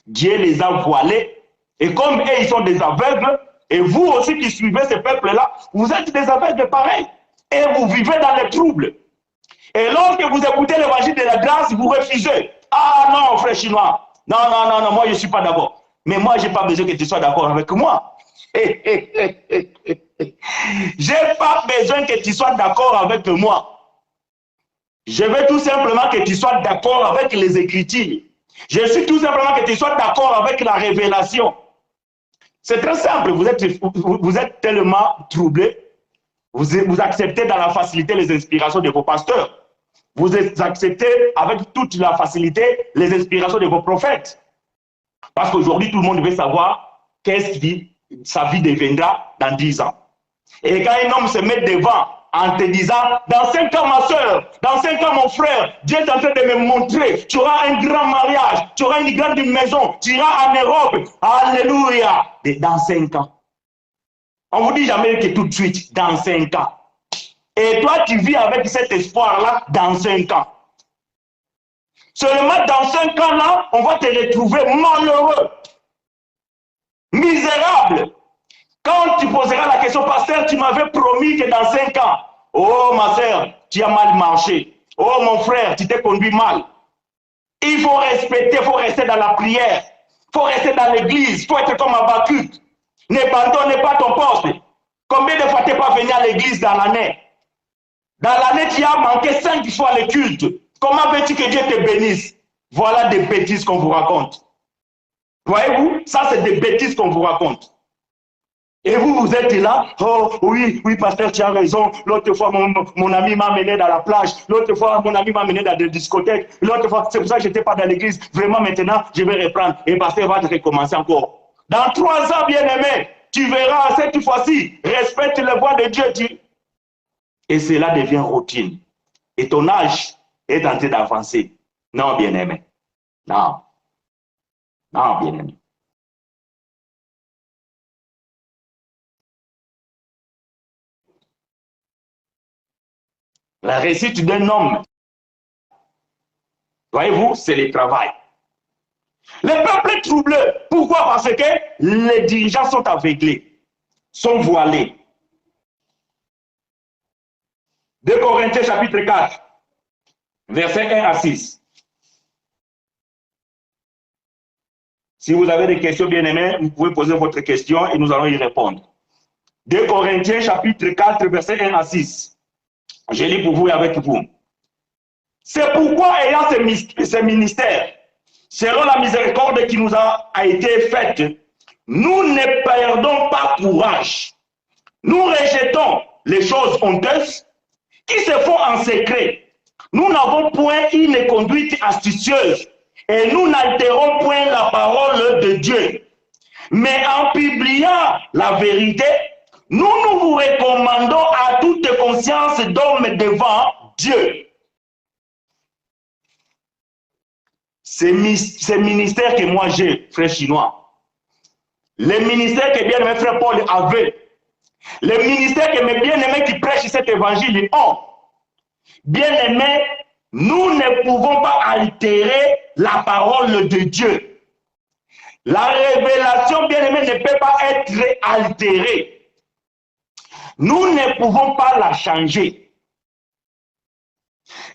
Dieu les a voilés. Et comme eux, ils sont des aveugles, et vous aussi qui suivez ce peuple-là, vous êtes des aveugles pareils. Et vous vivez dans les troubles. Et lorsque vous écoutez l'évangile de la grâce, vous refusez. Ah non, frère chinois. Non, non, non, non, moi je ne suis pas d'accord. Mais moi, je n'ai pas besoin que tu sois d'accord avec moi. Je n'ai pas besoin que tu sois d'accord avec moi. Je veux tout simplement que tu sois d'accord avec les Écritures. Je suis tout simplement que tu sois d'accord avec la révélation. C'est très simple. Vous êtes tellement troublé. Vous acceptez dans la facilité les inspirations de vos pasteurs. Vous acceptez avec toute la facilité les inspirations de vos prophètes. Parce qu'aujourd'hui, tout le monde veut savoir qu'est-ce qui sa vie deviendra dans 10 ans. Et quand un homme se met devant en te disant, dans 5 ans ma soeur, dans 5 ans mon frère, Dieu est en train de me montrer, tu auras un grand mariage, tu auras une grande maison, tu iras en Europe, alléluia, dans 5 ans. On ne vous dit jamais que tout de suite, dans 5 ans. Et toi, tu vis avec cet espoir-là dans 5 ans. Seulement dans 5 ans-là, on va te retrouver malheureux, misérable. Quand tu poseras la question, pasteur, tu m'avais promis que dans 5 ans, oh ma soeur, tu as mal marché. Oh mon frère, tu t'es conduit mal. Il faut respecter, il faut rester dans la prière. Il faut rester dans l'église, il faut être comme Habakkuk. N'abandonne pas ton poste. Combien de fois tu n'es pas venu à l'église dans l'année? Dans l'année, tu as manqué 5 fois le culte. Comment veux-tu que Dieu te bénisse? Voilà des bêtises qu'on vous raconte. Voyez-vous, ça c'est des bêtises qu'on vous raconte. Et vous êtes là, oh oui, oui, pasteur, tu as raison. L'autre fois, mon ami m'a mené dans la plage. L'autre fois, mon ami m'a mené dans des discothèques. L'autre fois, c'est pour ça que je n'étais pas dans l'église. Vraiment, maintenant, je vais reprendre. Et pasteur va te recommencer encore. Dans 3 ans, bien-aimé, tu verras cette fois-ci, respecte le voix de Dieu. Et cela devient routine. Et ton âge est en train d'avancer. Non, bien-aimé. Non. Non, bien-aimé. La réussite d'un homme, voyez-vous, c'est le travail. Le peuple est troublé. Pourquoi? Parce que les dirigeants sont aveuglés, sont voilés. 2 Corinthiens chapitre 4, versets 1 à 6. Si vous avez des questions, bien-aimés, vous pouvez poser votre question et nous allons y répondre. 2 Corinthiens chapitre 4, versets 1 à 6. Je lis pour vous et avec vous. C'est pourquoi, ayant ce ministère, selon la miséricorde qui nous a été faite, nous ne perdons pas courage. Nous rejetons les choses honteuses qui se font en secret. Nous n'avons point une conduite astucieuse et nous n'altérons point la parole de Dieu. Mais en publiant la vérité, nous vous recommandons à toute conscience d'homme devant Dieu. C'est ministère que moi j'ai, frère chinois. Le ministère que bien-aimé frère Paul avait. Le ministère que mes bien-aimés qui prêchent cet évangile ont. Bien-aimés, nous ne pouvons pas altérer la parole de Dieu. La révélation, bien-aimé, ne peut pas être altérée. Nous ne pouvons pas la changer.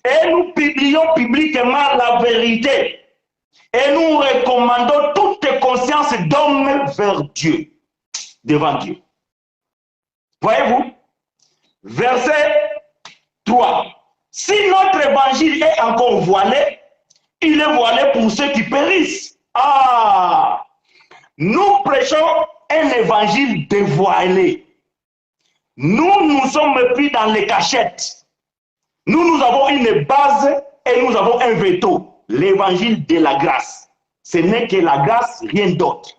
Et nous publions publiquement la vérité. Et nous recommandons toute conscience d'homme vers Dieu, devant Dieu. Voyez-vous? Verset 3. Si notre évangile est encore voilé, il est voilé pour ceux qui périssent. Ah! Nous prêchons un évangile dévoilé. Nous sommes pris dans les cachettes. Nous avons une base et nous avons un veto. L'évangile de la grâce. Ce n'est que la grâce, rien d'autre.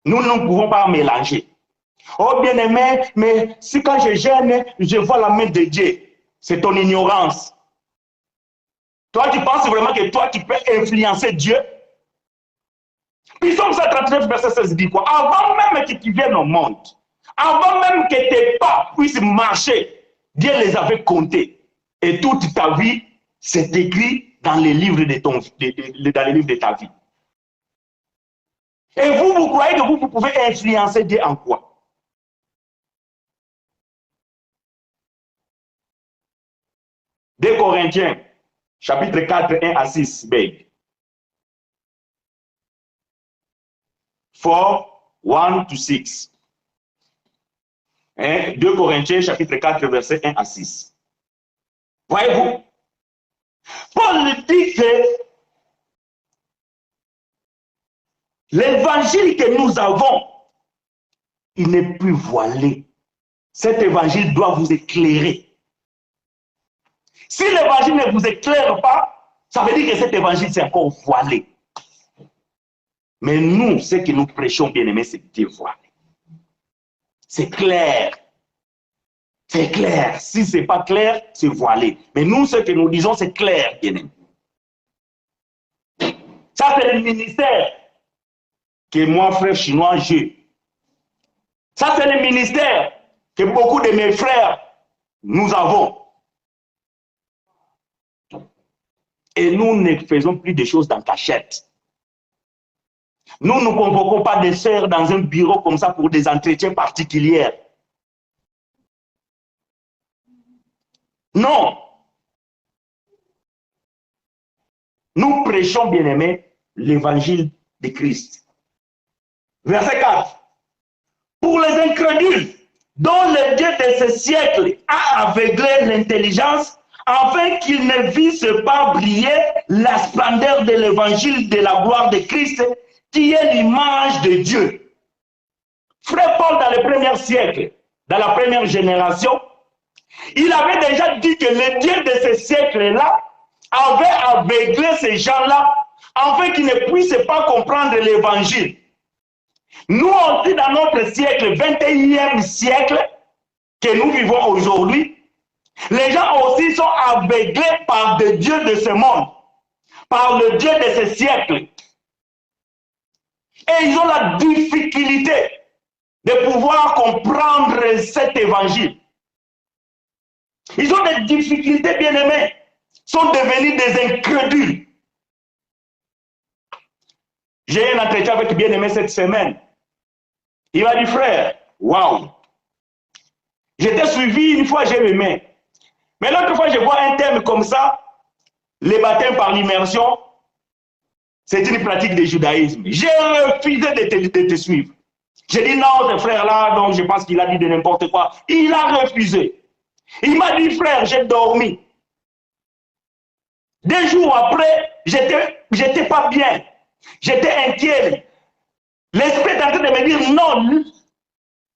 Nous ne pouvons pas mélanger. Oh bien-aimé, mais si quand je gêne, je vois la main de Dieu. C'est ton ignorance. Toi, tu penses vraiment que toi, tu peux influencer Dieu? Puis Psaume 139, verset 16 dit quoi? Avant même que tu viennes au monde, avant même que tes pas puissent marcher, Dieu les avait comptés. Et toute ta vie, c'est écrit dans les livres dans les livres de ta vie. Et vous croyez que vous pouvez influencer Dieu en quoi? 2 Corinthiens, chapitre 4, 1 à 6, b. 4, 1 to 6. 2 Corinthiens, chapitre 4, verset 1 à 6. Voyez-vous? Paul dit que l'évangile que nous avons, il n'est plus voilé. Cet évangile doit vous éclairer. Si l'évangile ne vous éclaire pas, ça veut dire que cet évangile c'est encore voilé. Mais nous, ce que nous prêchons, bien-aimés, c'est dévoilé. C'est clair. C'est clair. Si ce n'est pas clair, c'est voilé. Mais nous, ce que nous disons, c'est clair, bien-aimés. Ça, c'est le ministère que moi, frère chinois, j'ai. Ça, c'est le ministère que beaucoup de mes frères, nous avons. Et nous ne faisons plus des choses dans cachette. Nous ne convoquons pas des sœurs dans un bureau comme ça pour des entretiens particuliers. Non. Nous prêchons, bien-aimés, l'évangile de Christ. Verset 4. Pour les incrédules, dont le Dieu de ce siècle a aveuglé l'intelligence, afin qu'ils ne vissent pas briller la splendeur de l'évangile de la gloire de Christ, qui est l'image de Dieu. Frère Paul, dans le premier siècle, dans la première génération, il avait déjà dit que le Dieu de ce siècle-là avait aveuglé ces gens-là, afin qu'ils ne puissent pas comprendre l'évangile. Nous aussi, dans notre siècle, 21e siècle, que nous vivons aujourd'hui, les gens aussi sont aveuglés par le Dieu de ce monde, par le Dieu de ce siècle. Et ils ont la difficulté de pouvoir comprendre cet évangile. Ils ont des difficultés, bien-aimés, sont devenus des incrédules. J'ai eu un entretien avec bien-aimé cette semaine. Il m'a dit, frère, waouh, j'étais suivi une fois, j'ai aimé. Mais l'autre fois, je vois un terme comme ça, les baptêmes par l'immersion, c'est une pratique du judaïsme. J'ai refusé de te suivre. J'ai dit non, ce frère-là, donc je pense qu'il a dit de n'importe quoi. Il a refusé. Il m'a dit, frère, j'ai dormi. 2 jours après, j'étais pas bien. J'étais inquiet. L'esprit est en train de me dire, non,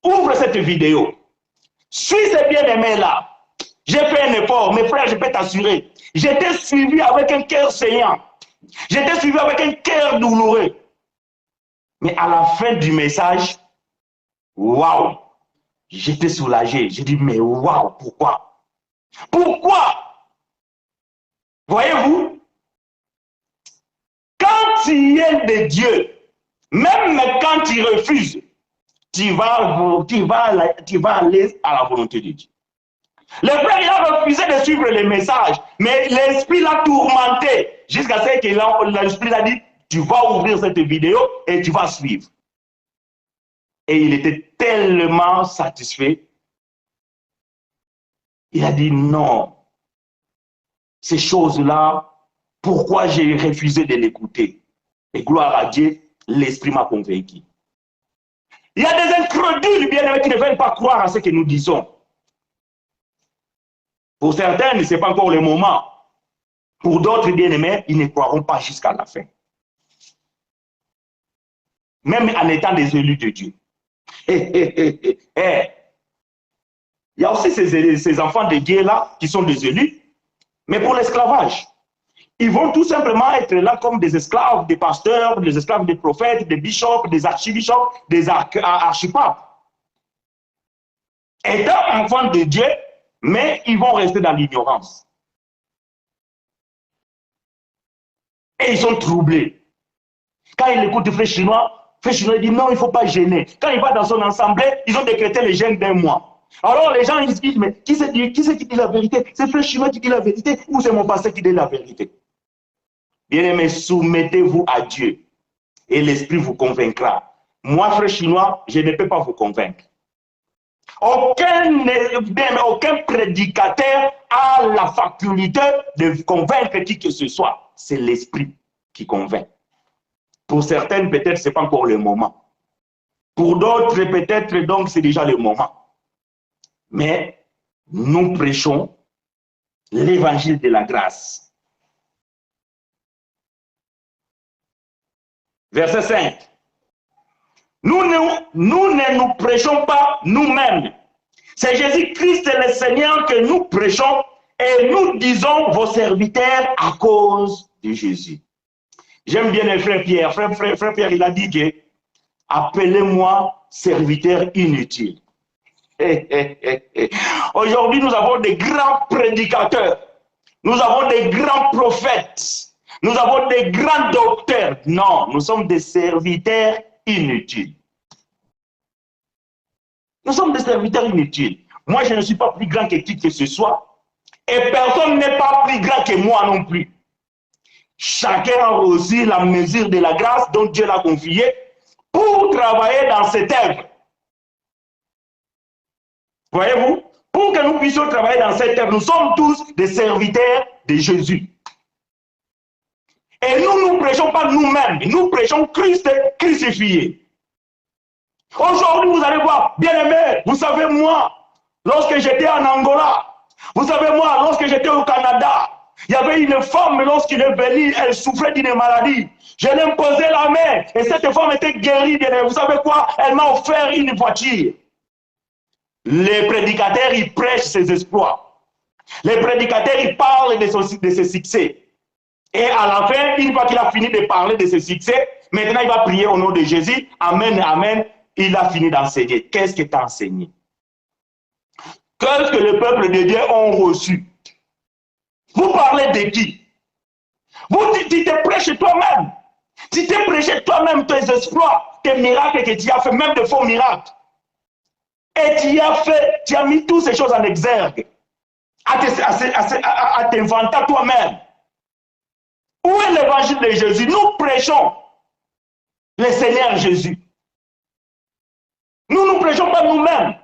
ouvre cette vidéo. Suis ce bien-aimé-là. J'ai fait un effort, mes frères, je peux t'assurer. J'étais suivi avec un cœur saignant. J'étais suivi avec un cœur douloureux. Mais à la fin du message, waouh, j'étais soulagé. J'ai dit, mais waouh, pourquoi? Pourquoi? Voyez-vous, quand tu es de Dieu, même quand tu refuses, tu vas aller à la volonté de Dieu. Le frère, il a refusé de suivre les messages, mais l'esprit l'a tourmenté jusqu'à ce que l'esprit a dit, tu vas ouvrir cette vidéo et tu vas suivre. Et il était tellement satisfait. Il a dit non, ces choses-là, pourquoi j'ai refusé de l'écouter? Et gloire à Dieu, l'esprit m'a convaincu. Il y a des incrédules, bien-aimés, qui ne veulent pas croire à ce que nous disons. Pour certains, ce n'est pas encore le moment. Pour d'autres, bien-aimés, ils ne croiront pas jusqu'à la fin. Même en étant des élus de Dieu. Il y a aussi ces enfants de Dieu là qui sont des élus, mais pour l'esclavage. Ils vont tout simplement être là comme des esclaves, des pasteurs, des esclaves des prophètes, des bishops, des archibishops, des archipapes. Étant enfants de Dieu, mais ils vont rester dans l'ignorance. Et ils sont troublés. Quand ils écoutent le frère chinois dit non, il ne faut pas gêner. Quand il va dans son assemblée, ils ont décrété le jeûne d'1 mois. Alors les gens ils se disent, mais qui c'est qui dit la vérité? C'est le frère chinois qui dit la vérité ou c'est mon pasteur qui dit la vérité? Bien-aimés, soumettez-vous à Dieu et l'esprit vous convaincra. Moi, frère chinois, je ne peux pas vous convaincre. Aucun prédicateur a la faculté de convaincre qui que ce soit. C'est l'esprit qui convainc. Pour certaines, peut-être ce n'est pas encore le moment. Pour d'autres, peut-être donc c'est déjà le moment. Mais nous prêchons l'évangile de la grâce. Verset 5. Nous ne nous prêchons pas nous-mêmes. C'est Jésus-Christ le Seigneur que nous prêchons et nous disons vos serviteurs à cause de Jésus. J'aime bien le frère Pierre. Frère Pierre, il a dit que appelez-moi serviteur inutile. Aujourd'hui, nous avons des grands prédicateurs. Nous avons des grands prophètes. Nous avons des grands docteurs. Non, nous sommes des serviteurs inutiles. Nous sommes des serviteurs inutiles. Moi, je ne suis pas plus grand que qui que ce soit. Et personne n'est pas plus grand que moi non plus. Chacun a reçu la mesure de la grâce dont Dieu l'a confiée pour travailler dans cette œuvre. Voyez-vous? Pour que nous puissions travailler dans cette œuvre, nous sommes tous des serviteurs de Jésus. Et nous ne prêchons pas nous-mêmes, nous prêchons Christ crucifié. Aujourd'hui, vous allez voir, bien-aimés, vous savez, moi, lorsque j'étais en Angola, vous savez, moi, lorsque j'étais au Canada, il y avait une femme, lorsqu'elle est venue, elle souffrait d'une maladie. Je lui ai posé la main et cette femme était guérie. Vous savez quoi? Elle m'a offert une voiture. Les prédicateurs, ils prêchent ses exploits. Les prédicateurs, ils parlent de ses succès. Et à la fin, une fois qu'il a fini de parler de ses succès, maintenant il va prier au nom de Jésus. Amen, amen. Il a fini d'enseigner. Qu'est-ce que tu as enseigné? Qu'est-ce que le peuple de Dieu ont reçu? Vous parlez de qui? Tu te prêches toi-même. Tu te prêches toi-même tes exploits, tes miracles que tu as fait, même de faux miracles. Et tu as mis toutes ces choses en exergue, à t'inventer toi-même. Où est l'évangile de Jésus? Nous prêchons le Seigneur Jésus. Nous ne prêchons pas nous-mêmes.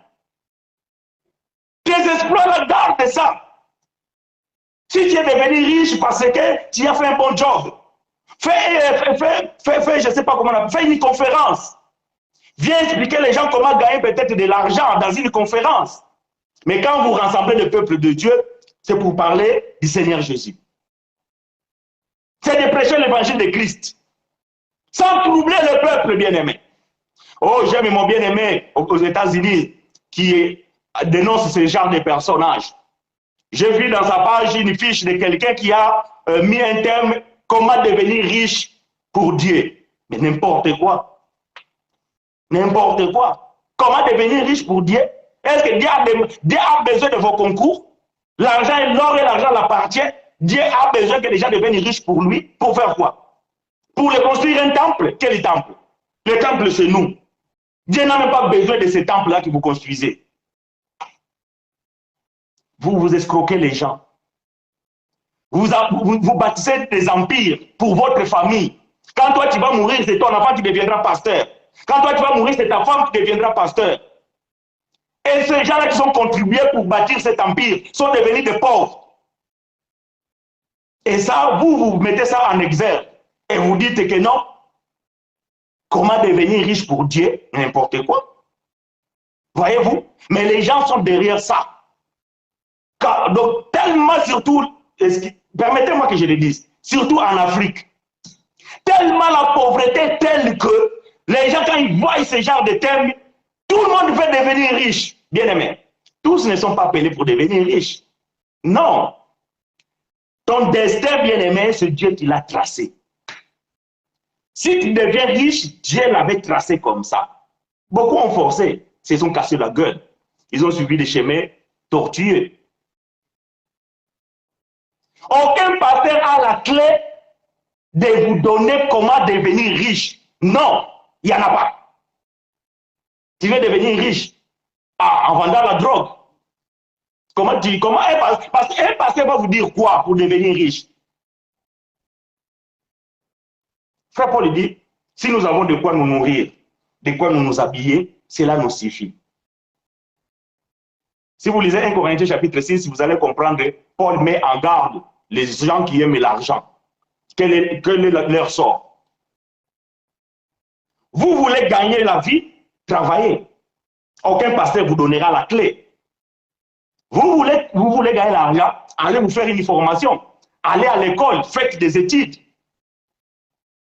Tes exploits, là, garde ça. Si tu es devenu riche parce que tu as fait un bon job, fais je ne sais pas comment on appelle, fais une conférence. Viens expliquer les gens comment gagner peut-être de l'argent dans une conférence. Mais quand vous rassemblez le peuple de Dieu, c'est pour parler du Seigneur Jésus. C'est de prêcher l'évangile de Christ. Sans troubler le peuple bien-aimé. Oh, j'aime mon bien-aimé aux États-Unis qui dénonce ce genre de personnages. J'ai vu dans sa page une fiche de quelqu'un qui a mis un terme « Comment devenir riche pour Dieu ». Mais n'importe quoi. N'importe quoi. Comment devenir riche pour Dieu? Est-ce que Dieu a besoin de vos concours? L'argent, l'or et l'argent l'appartient. Dieu a besoin que les gens deviennent riches pour lui. Pour faire quoi? Pour le construire un temple? Quel temple? Le temple, c'est nous. Dieu n'a même pas besoin de ce temple-là que vous construisez. Vous escroquez les gens. Vous bâtissez des empires pour votre famille. Quand toi, tu vas mourir, c'est ton enfant qui deviendra pasteur. Quand toi, tu vas mourir, c'est ta femme qui deviendra pasteur. Et ces gens-là qui ont contribué pour bâtir cet empire sont devenus des pauvres. Et ça, vous mettez ça en exergue. Et vous dites que non. Comment devenir riche pour Dieu? N'importe quoi. Voyez-vous? Mais les gens sont derrière ça. Donc, tellement surtout, permettez-moi que je le dise, surtout en Afrique, tellement la pauvreté est telle que les gens, quand ils voient ce genre de thème, tout le monde veut devenir riche. Bien aimé, tous ne sont pas appelés pour devenir riches. Non. Ton destin, bien aimé, c'est Dieu qui l'a tracé. Si tu deviens riche, Dieu l'avait tracé comme ça. Beaucoup ont forcé, se sont cassés la gueule. Ils ont suivi des chemins tortueux. Aucun pasteur a la clé de vous donner comment devenir riche. Non, il n'y en a pas. Tu veux devenir riche en vendant la drogue. Parce qu'un pasteur va vous dire quoi pour devenir riche? Frère Paul dit, si nous avons de quoi nous nourrir, de quoi nous habiller, cela nous suffit. Si vous lisez 1 Corinthiens chapitre 6, vous allez comprendre que Paul met en garde les gens qui aiment l'argent. Quel est leur sort? Vous voulez gagner la vie? Travaillez. Aucun pasteur vous donnera la clé. Vous voulez gagner l'argent? Allez vous faire une formation. Allez à l'école, faites des études.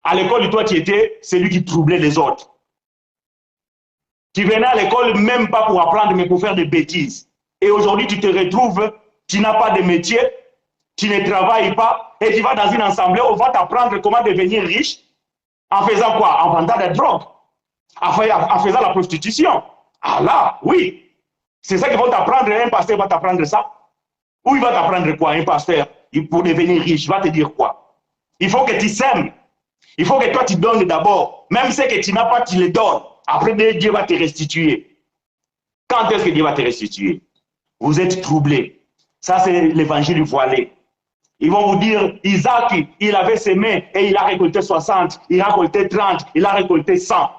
À l'école, toi, tu étais celui qui troublait les autres. Tu venais à l'école même pas pour apprendre, mais pour faire des bêtises. Et aujourd'hui, tu te retrouves, tu n'as pas de métier, tu ne travailles pas, et tu vas dans une assemblée, on va t'apprendre comment devenir riche. En faisant quoi? En vendant des drogues. En faisant la prostitution. Ah là, oui. C'est ça qu'ils vont t'apprendre. Un pasteur va t'apprendre ça. Ou il va t'apprendre quoi? Un pasteur, pour devenir riche, il va te dire quoi? Il faut que tu sèmes. Il faut que toi, tu donnes d'abord. Même ce que tu n'as pas, tu le donnes. Après, Dieu va te restituer. Quand est-ce que Dieu va te restituer? Vous êtes troublés. Ça, c'est l'évangile voilé. Ils vont vous dire, Isaac, il avait semé et il a récolté 60, il a récolté 30, il a récolté 100.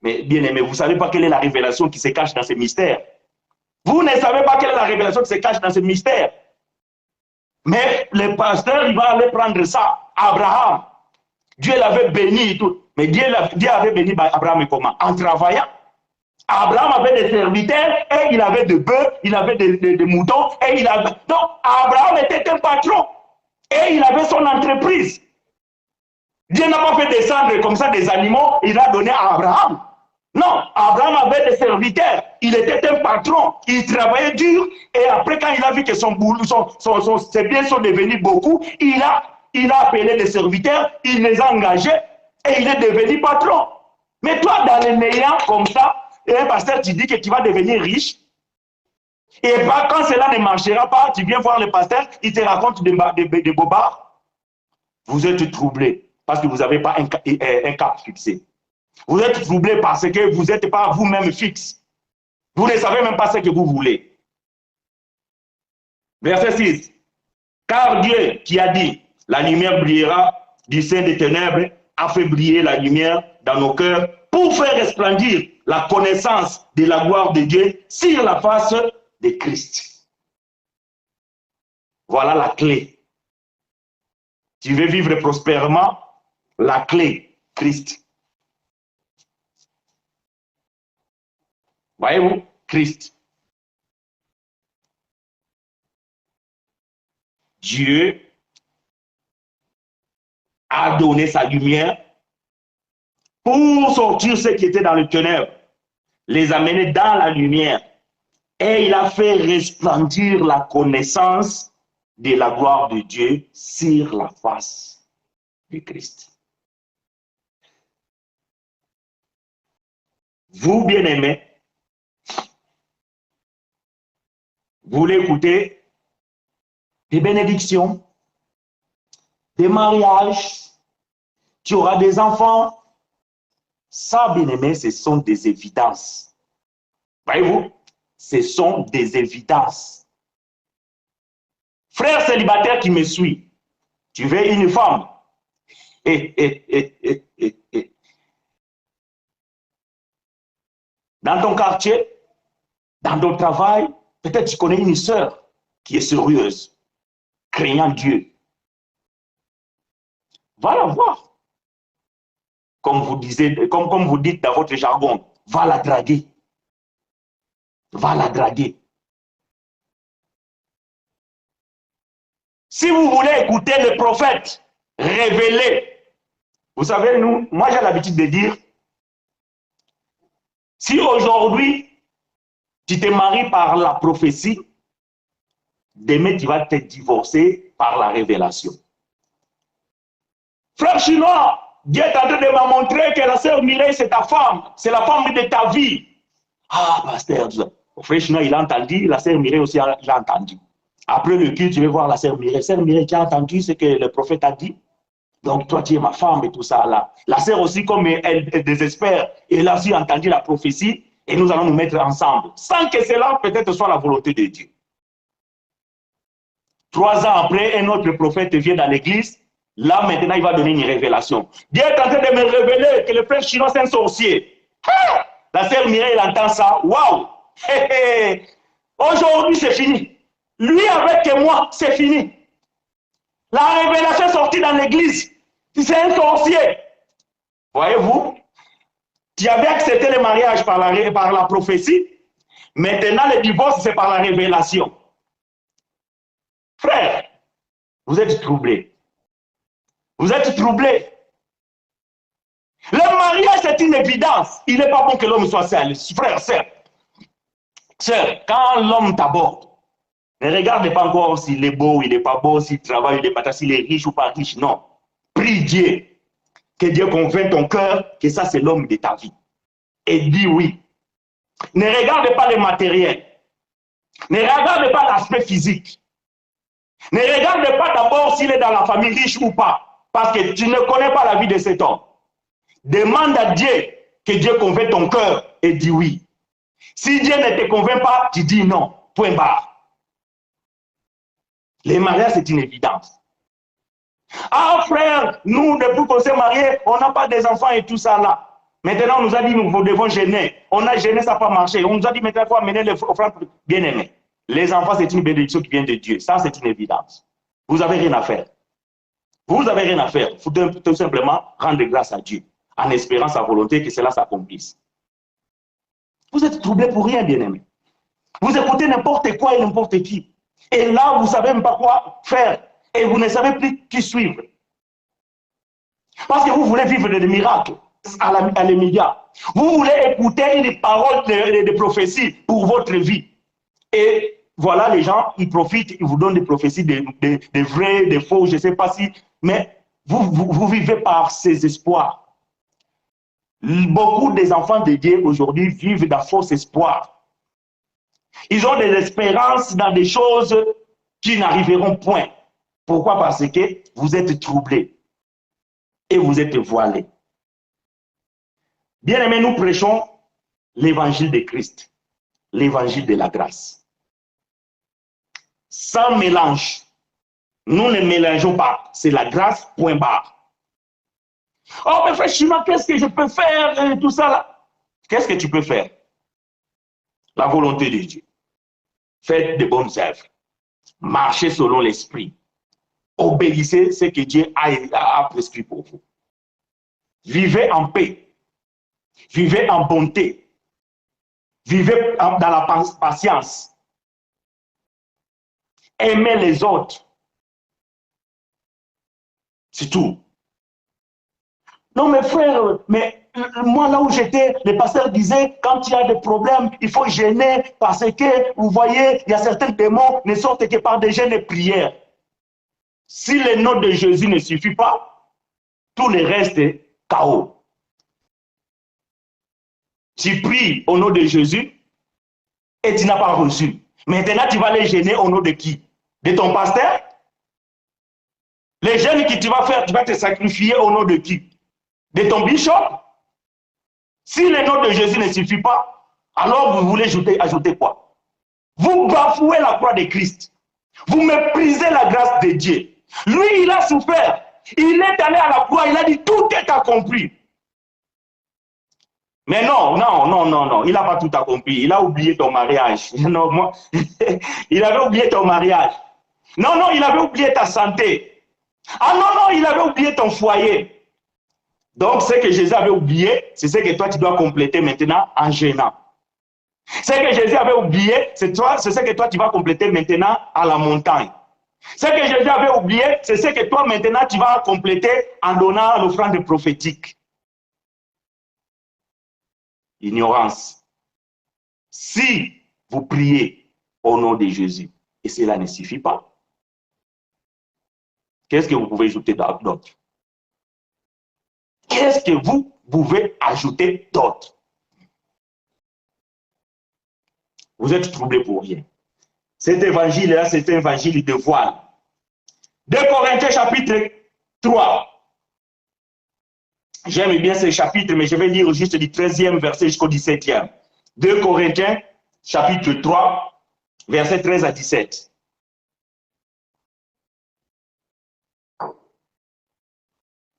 Mais bien aimé, vous ne savez pas quelle est la révélation qui se cache dans ce mystère. Vous ne savez pas quelle est la révélation qui se cache dans ce mystère. Mais le pasteur, il va aller prendre ça. Abraham, Dieu l'avait béni et tout. Mais Dieu avait béni Abraham comment? En travaillant. Abraham avait des serviteurs et il avait des bœufs, il avait des moutons. Et il avait... Donc, Abraham était un patron et il avait son entreprise. Dieu n'a pas fait descendre comme ça des animaux, il a donné à Abraham. Non, Abraham avait des serviteurs, il était un patron, il travaillait dur et après quand il a vu que ses biens sont devenus beaucoup, il a appelé des serviteurs, il les a engagés et il est devenu patron. Mais toi, dans les néants comme ça, et un pasteur, tu dis que tu vas devenir riche. Et quand cela ne marchera pas, tu viens voir le pasteur, il te raconte des bobards. Vous êtes troublé parce que vous n'avez pas un cap fixé. Vous êtes troublé parce que vous n'êtes pas vous-même fixe. Vous ne savez même pas ce que vous voulez. Verset 6. Car Dieu qui a dit, la lumière brillera du sein des ténèbres, a fait briller la lumière dans nos cœurs pour faire resplendir la connaissance de la gloire de Dieu sur la face de Christ. Voilà la clé. Tu veux vivre prospèrement, la clé, Christ. Voyez-vous, Christ. Dieu a donné sa lumière pour sortir ceux qui étaient dans le ténèbres, les amener dans la lumière. Et il a fait resplendir la connaissance de la gloire de Dieu sur la face du Christ. Vous, bien-aimés, vous voulez écouter des bénédictions, des mariages, tu auras des enfants. Ça, bien-aimés, ce sont des évidences. Voyez-vous, ce sont des évidences. Frère célibataire qui me suit, tu veux une femme. Dans ton quartier, dans ton travail, peut-être tu connais une sœur qui est sérieuse, craignant Dieu. Va la voir. Comme vous dites dans votre jargon, va la draguer. Va la draguer. Si vous voulez écouter le prophète révélé, vous savez, moi j'ai l'habitude de dire, si aujourd'hui tu te maries par la prophétie, demain tu vas te divorcer par la révélation. Frère chinois, Dieu est en train de me montrer que la sœur Mireille, c'est ta femme, c'est la femme de ta vie. Ah, pasteur, frère chinois, il a entendu, la sœur Mireille aussi l'a entendu. Après le culte, tu vais voir la sœur Mireille. Sœur Mireille, tu as entendu ce que le prophète a dit? Donc, toi, tu es ma femme et tout ça là. La sœur aussi, comme elle désespère, elle a aussi entendu la prophétie et nous allons nous mettre ensemble. Sans que cela, peut-être, soit la volonté de Dieu. 3 ans après, un autre prophète vient dans l'église. Là, maintenant, il va donner une révélation. Dieu est en train de me révéler que le frère chinois, c'est un sorcier. Ah! La sœur Mireille, elle entend ça. Waouh! Aujourd'hui, c'est fini. Lui avec moi, c'est fini. La révélation est sortie dans l'église. C'est un sorcier. Voyez-vous? Tu avais accepté le mariage par la prophétie. Maintenant, le divorce, c'est par la révélation. Frère, vous êtes troublés. Vous êtes troublés. Le mariage, c'est une évidence. Il n'est pas bon que l'homme soit seul. Frère, sœur, quand l'homme t'aborde, ne regarde pas encore s'il est beau, il n'est pas beau, s'il travaille, il n'est pas, s'il est riche ou pas riche. Non. Prie Dieu. Que Dieu convainc ton cœur que ça, c'est l'homme de ta vie. Et dis oui. Ne regarde pas le matériel. Ne regarde pas l'aspect physique. Ne regarde pas d'abord s'il est dans la famille riche ou pas. Parce que tu ne connais pas la vie de cet homme. Demande à Dieu que Dieu convainc ton cœur et dis oui. Si Dieu ne te convainc pas, tu dis non. Point barre. Les mariages, c'est une évidence. Ah frère, nous, depuis qu'on s'est mariés, on n'a pas des enfants et tout ça là. Maintenant, on nous a dit nous devons gêner. On a gêné, ça n'a pas marché. On nous a dit maintenant, il faut amener les frères bien-aimés. Les enfants, c'est une bénédiction qui vient de Dieu. Ça, c'est une évidence. Vous n'avez rien à faire. Vous n'avez rien à faire. Il faut tout simplement rendre grâce à Dieu, en espérant sa volonté que cela s'accomplisse. Vous êtes troublés pour rien, bien-aimés. Vous écoutez n'importe quoi et n'importe qui. Et là, vous ne savez même pas quoi faire. Et vous ne savez plus qui suivre. Parce que vous voulez vivre des miracles à les médias. Vous voulez écouter une parole de prophétie pour votre vie. Et voilà, les gens, ils profitent, ils vous donnent des prophéties, des vrais, des faux, je ne sais pas si. Mais vous vivez par ces espoirs. Beaucoup des enfants de Dieu aujourd'hui vivent dans faux espoirs. Ils ont des espérances dans des choses qui n'arriveront point. Pourquoi? Parce que vous êtes troublés et vous êtes voilés. Bien-aimés, nous prêchons l'évangile de Christ, l'évangile de la grâce. Sans mélange. Nous ne mélangeons pas. C'est la grâce, point barre. Oh, mais frère Chima, qu'est-ce que je peux faire et tout ça là? Qu'est-ce que tu peux faire? La volonté de Dieu. Faites de bonnes œuvres. Marchez selon l'esprit. Obéissez ce que Dieu a prescrit pour vous. Vivez en paix. Vivez en bonté. Vivez dans la patience. Aimez les autres. C'est tout. Non, mes frères, mais moi, là où j'étais, le pasteur disait, quand il y a des problèmes, il faut gêner parce que, vous voyez, il y a certains démons ne sortent que par des jeûnes et prières. Si le nom de Jésus ne suffit pas, tout le reste est chaos. Tu pries au nom de Jésus et tu n'as pas reçu. Maintenant, tu vas les gêner au nom de qui? De ton pasteur? Les jeûnes que tu vas faire, tu vas te sacrifier au nom de qui? De ton bishop? Si le nom de Jésus ne suffit pas, alors vous voulez ajouter quoi? Vous bafouez la croix de Christ. Vous méprisez la grâce de Dieu. Lui, il a souffert. Il est allé à la croix, il a dit tout est accompli. Mais non, il n'a pas tout accompli. Il a oublié ton mariage. Non, moi, il avait oublié ton mariage. Non, il avait oublié ta santé. Ah non, il avait oublié ton foyer. Donc, ce que Jésus avait oublié, c'est ce que toi, tu dois compléter maintenant en jeûnant. Ce que Jésus avait oublié, c'est ce que toi, tu vas compléter maintenant à la montagne. Ce que Jésus avait oublié, c'est ce que toi, maintenant, tu vas compléter en donnant l'offrande prophétique. Ignorance. Si vous priez au nom de Jésus et cela ne suffit pas, qu'est-ce que vous pouvez ajouter d'autre? Qu'est-ce que vous pouvez ajouter d'autre? Vous êtes troublés pour rien. Cet évangile-là, c'est un évangile de voile. 2 Corinthiens chapitre 3. J'aime bien ce chapitre, mais je vais lire juste du 13e verset jusqu'au 17e. 2 Corinthiens chapitre 3, verset 13 à 17.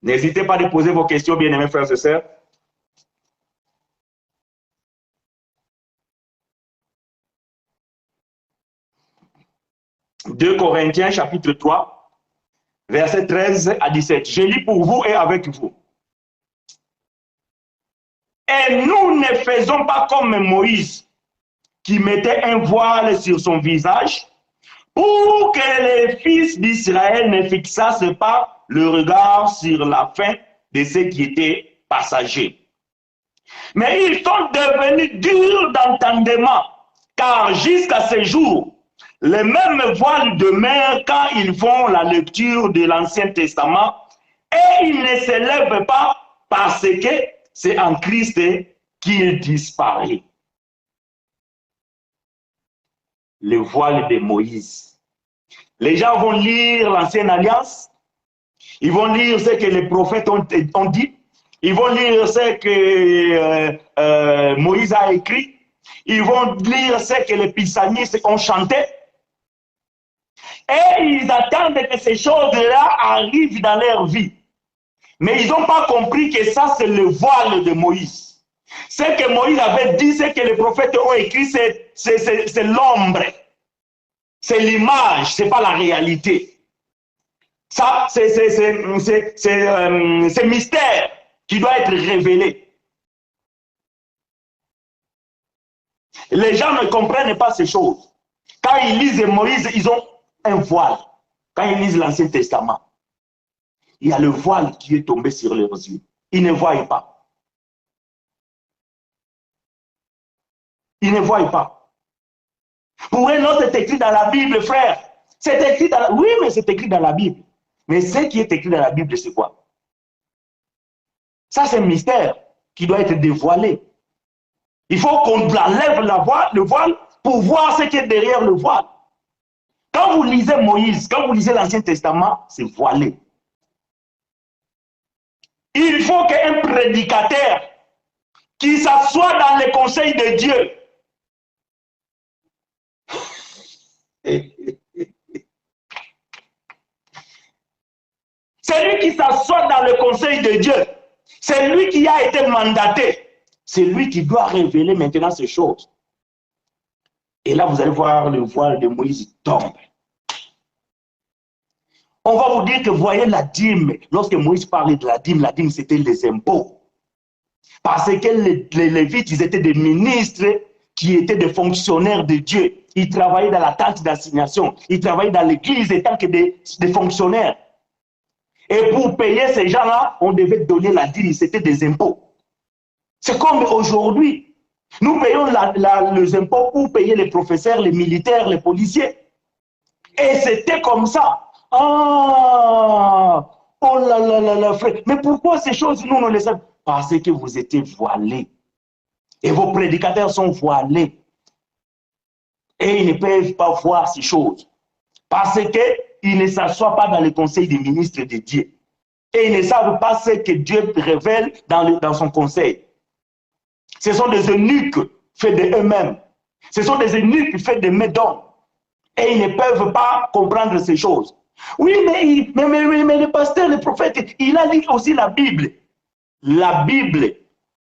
N'hésitez pas à poser vos questions, bien-aimés frères et sœurs. « 2 Corinthiens chapitre 3, verset 13 à 17. Je lis pour vous et avec vous. Et nous ne faisons pas comme Moïse, qui mettait un voile sur son visage, pour que les fils d'Israël ne fixassent pas le regard sur la fin de ceux qui étaient passagers. Mais ils sont devenus durs d'entendement, car jusqu'à ce jour, les mêmes voiles demeurent quand ils font la lecture de l'Ancien Testament et ils ne se lèvent pas parce que c'est en Christ qu'il disparaît. Le voile de Moïse. Les gens vont lire l'Ancienne Alliance, ils vont lire ce que les prophètes ont dit, ils vont lire ce que Moïse a écrit, ils vont lire ce que les psalmistes ont chanté, et ils attendent que ces choses-là arrivent dans leur vie. Mais ils n'ont pas compris que ça, c'est le voile de Moïse. Ce que Moïse avait dit, ce que les prophètes ont écrit, c'est l'ombre. C'est l'image, ce n'est pas la réalité. Ça, c'est mystère qui doit être révélé. Les gens ne comprennent pas ces choses. Quand ils lisent Moïse, ils ont un voile. Quand ils lisent l'Ancien Testament, il y a le voile qui est tombé sur leurs yeux. Ils ne voient pas. Ils ne voient pas. Pour eux, non, c'est écrit dans la Bible, frère. C'est écrit dans la... Oui, mais c'est écrit dans la Bible. Mais ce qui est écrit dans la Bible, c'est quoi? Ça, c'est un mystère qui doit être dévoilé. Il faut qu'on enlève le voile pour voir ce qui est derrière le voile. Quand vous lisez Moïse, quand vous lisez l'Ancien Testament, c'est voilé. Il faut qu'un prédicateur qui s'assoit dans les conseils de Dieu, c'est lui qui s'assoit dans le conseil de Dieu, c'est lui qui a été mandaté, c'est lui qui doit révéler maintenant ces choses. Et là, vous allez voir le voile de Moïse tombe. On va vous dire que voyez la dîme. Lorsque Moïse parlait de la dîme c'était les impôts. Parce que les Lévites, ils étaient des ministres qui étaient des fonctionnaires de Dieu. Ils travaillaient dans la tente d'assignation. Ils travaillaient dans l'église étant que des fonctionnaires. Et pour payer ces gens-là, on devait donner la dîme. C'était des impôts. C'est comme aujourd'hui. Nous payons les impôts pour payer les professeurs, les militaires, les policiers. Et c'était comme ça. Ah, oh là là là là, frère. Mais pourquoi ces choses, nous, on les savons? Parce que vous étiez voilés. Et vos prédicateurs sont voilés. Et ils ne peuvent pas voir ces choses. Parce qu'ils ne s'assoient pas dans le conseil des ministres de Dieu. Et ils ne savent pas ce que Dieu révèle dans son conseil. Ce sont des eunuques faits d'eux-mêmes. Ce sont des eunuques faits de Médon. Et ils ne peuvent pas comprendre ces choses. Oui, mais le pasteur, le prophète, il a lu aussi la Bible. La Bible,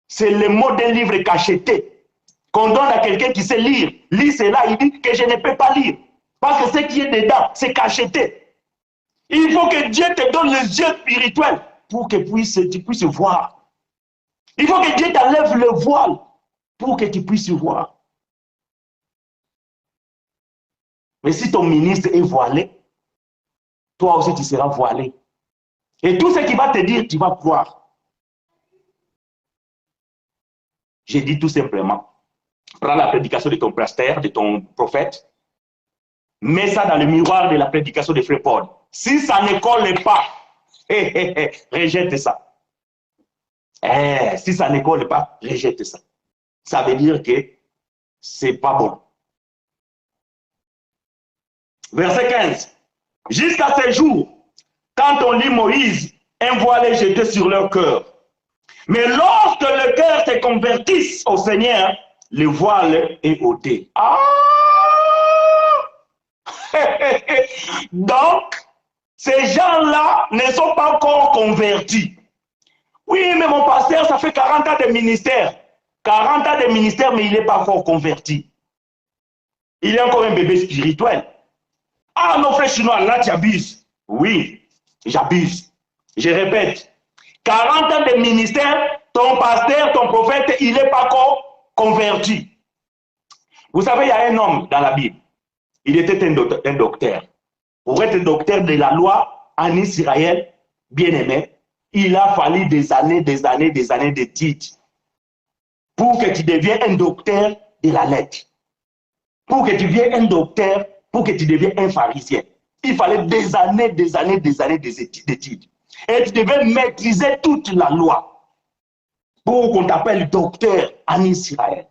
c'est le mot d'un livre cacheté qu'on donne à quelqu'un qui sait lire. Lis cela, il dit que je ne peux pas lire. Parce que ce qui est dedans, c'est cacheté. Il faut que Dieu te donne les yeux spirituels pour que tu puisses voir. Il faut que Dieu t'enlève le voile pour que tu puisses voir. Mais si ton ministre est voilé, toi aussi tu seras voilé. Et tout ce qu'il va te dire, tu vas croire. J'ai dit tout simplement, prends la prédication de ton pasteur, de ton prophète, mets ça dans le miroir de la prédication de Frère Paul. Si ça ne colle pas, rejette ça. Si ça ne colle pas, rejette ça. Ça veut dire que c'est pas bon. Verset 15. Jusqu'à ce jour, quand on lit Moïse, un voile est jeté sur leur cœur. Mais lorsque le cœur se convertisse au Seigneur, le voile est ôté. Ah! Donc, ces gens-là ne sont pas encore convertis. Oui, mais mon pasteur, ça fait 40 ans de ministère. 40 ans de ministère, mais il n'est pas encore converti. Il est encore un bébé spirituel. Ah, mon frère chinois, là, tu abuses. Oui, j'abuse. Je répète, 40 ans de ministère, ton pasteur, ton prophète, il n'est pas encore converti. Vous savez, il y a un homme dans la Bible. Il était un docteur. Pour être docteur de la loi en Israël, bien aimé, il a fallu des années d'études pour que tu deviennes un docteur de la lettre. Pour que tu deviennes un docteur, pour que tu deviennes un pharisien. Il fallait des années d'études. Et tu devais maîtriser toute la loi pour qu'on t'appelle docteur en Israël.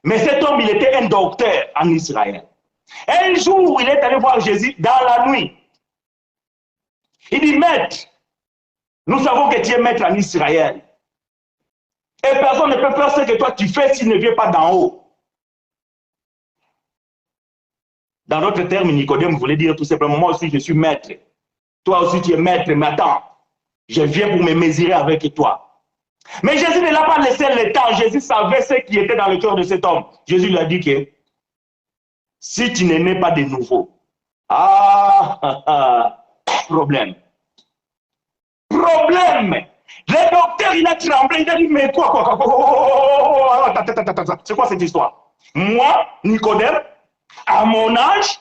Mais cet homme, il était un docteur en Israël. Un jour, il est allé voir Jésus dans la nuit. Il dit, maître, nous savons que tu es maître en Israël. Et personne ne peut faire ce que toi tu fais s'il ne vient pas d'en haut. Dans d'autres termes, Nicodème voulait dire tout simplement, moi aussi je suis maître. Toi aussi tu es maître, mais attends, je viens pour me mesurer avec toi. Mais Jésus ne l'a pas laissé le temps. Jésus savait ce qui était dans le cœur de cet homme. Jésus lui a dit que si tu ne nais pas de nouveau, problème. Problème. Le docteur, il a tremblé, il a dit, mais quoi, c'est quoi cette histoire? Moi, Nicodème, à mon âge,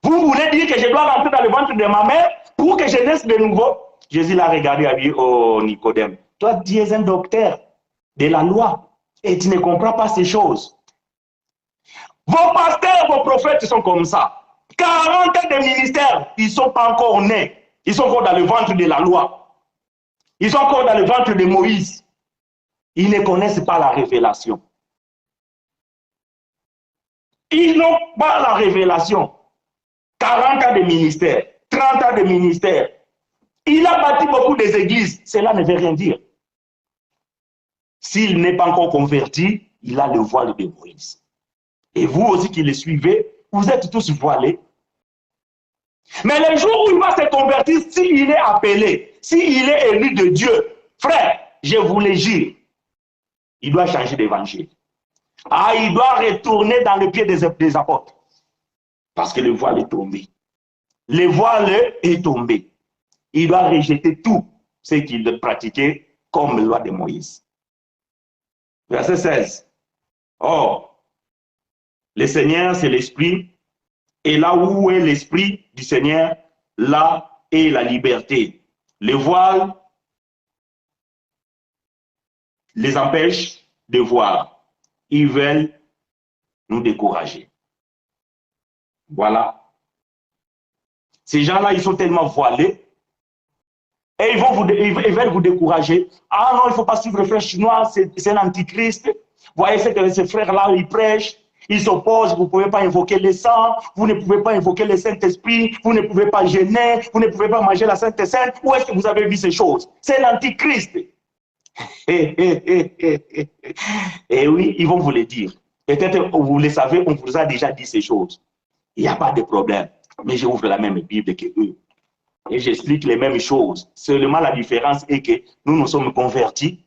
vous voulez dire que je dois rentrer dans le ventre de ma mère pour que je naisse de nouveau? Jésus l'a regardé et a dit, oh Nicodème, toi tu es un docteur de la loi et tu ne comprends pas ces choses. Vos pasteurs, vos prophètes sont comme ça. 40 ans de ministère, ils ne sont pas encore nés. Ils sont encore dans le ventre de la loi. Ils sont encore dans le ventre de Moïse. Ils ne connaissent pas la révélation. Ils n'ont pas la révélation. 40 ans de ministère, 30 ans de ministère. Il a bâti beaucoup des églises. Cela ne veut rien dire. S'il n'est pas encore converti, il a le voile de Moïse. Et vous aussi qui le suivez, vous êtes tous voilés. Mais le jour où il va se convertir, s'il est appelé, s'il est élu de Dieu, frère, je vous le jure, il doit changer d'évangile. Il doit retourner dans le pied des apôtres. Parce que le voile est tombé. le voile est tombé. Il doit rejeter tout ce qu'il pratiquait comme loi de Moïse. Verset 16. Or, le Seigneur, c'est l'Esprit, et là où est l'Esprit du Seigneur, là est la liberté. Le voile les empêche de voir. Ils veulent nous décourager. Voilà. Ces gens-là, ils sont tellement voilés et ils veulent vous décourager. Ah non, il ne faut pas suivre le frère chinois, c'est un antichrist. Vous voyez ce que ces frères-là, ils prêchent. Ils s'opposent, vous ne pouvez pas invoquer le sang, vous ne pouvez pas invoquer le Saint-Esprit, vous ne pouvez pas jeûner, vous ne pouvez pas manger la Sainte Seine. Où est-ce que vous avez vu ces choses? C'est l'antichrist. Et oui, ils vont vous le dire. Peut-être vous le savez, on vous a déjà dit ces choses. Il n'y a pas de problème. Mais j'ouvre la même Bible que eux. Et j'explique les mêmes choses. Seulement la différence est que nous nous sommes convertis.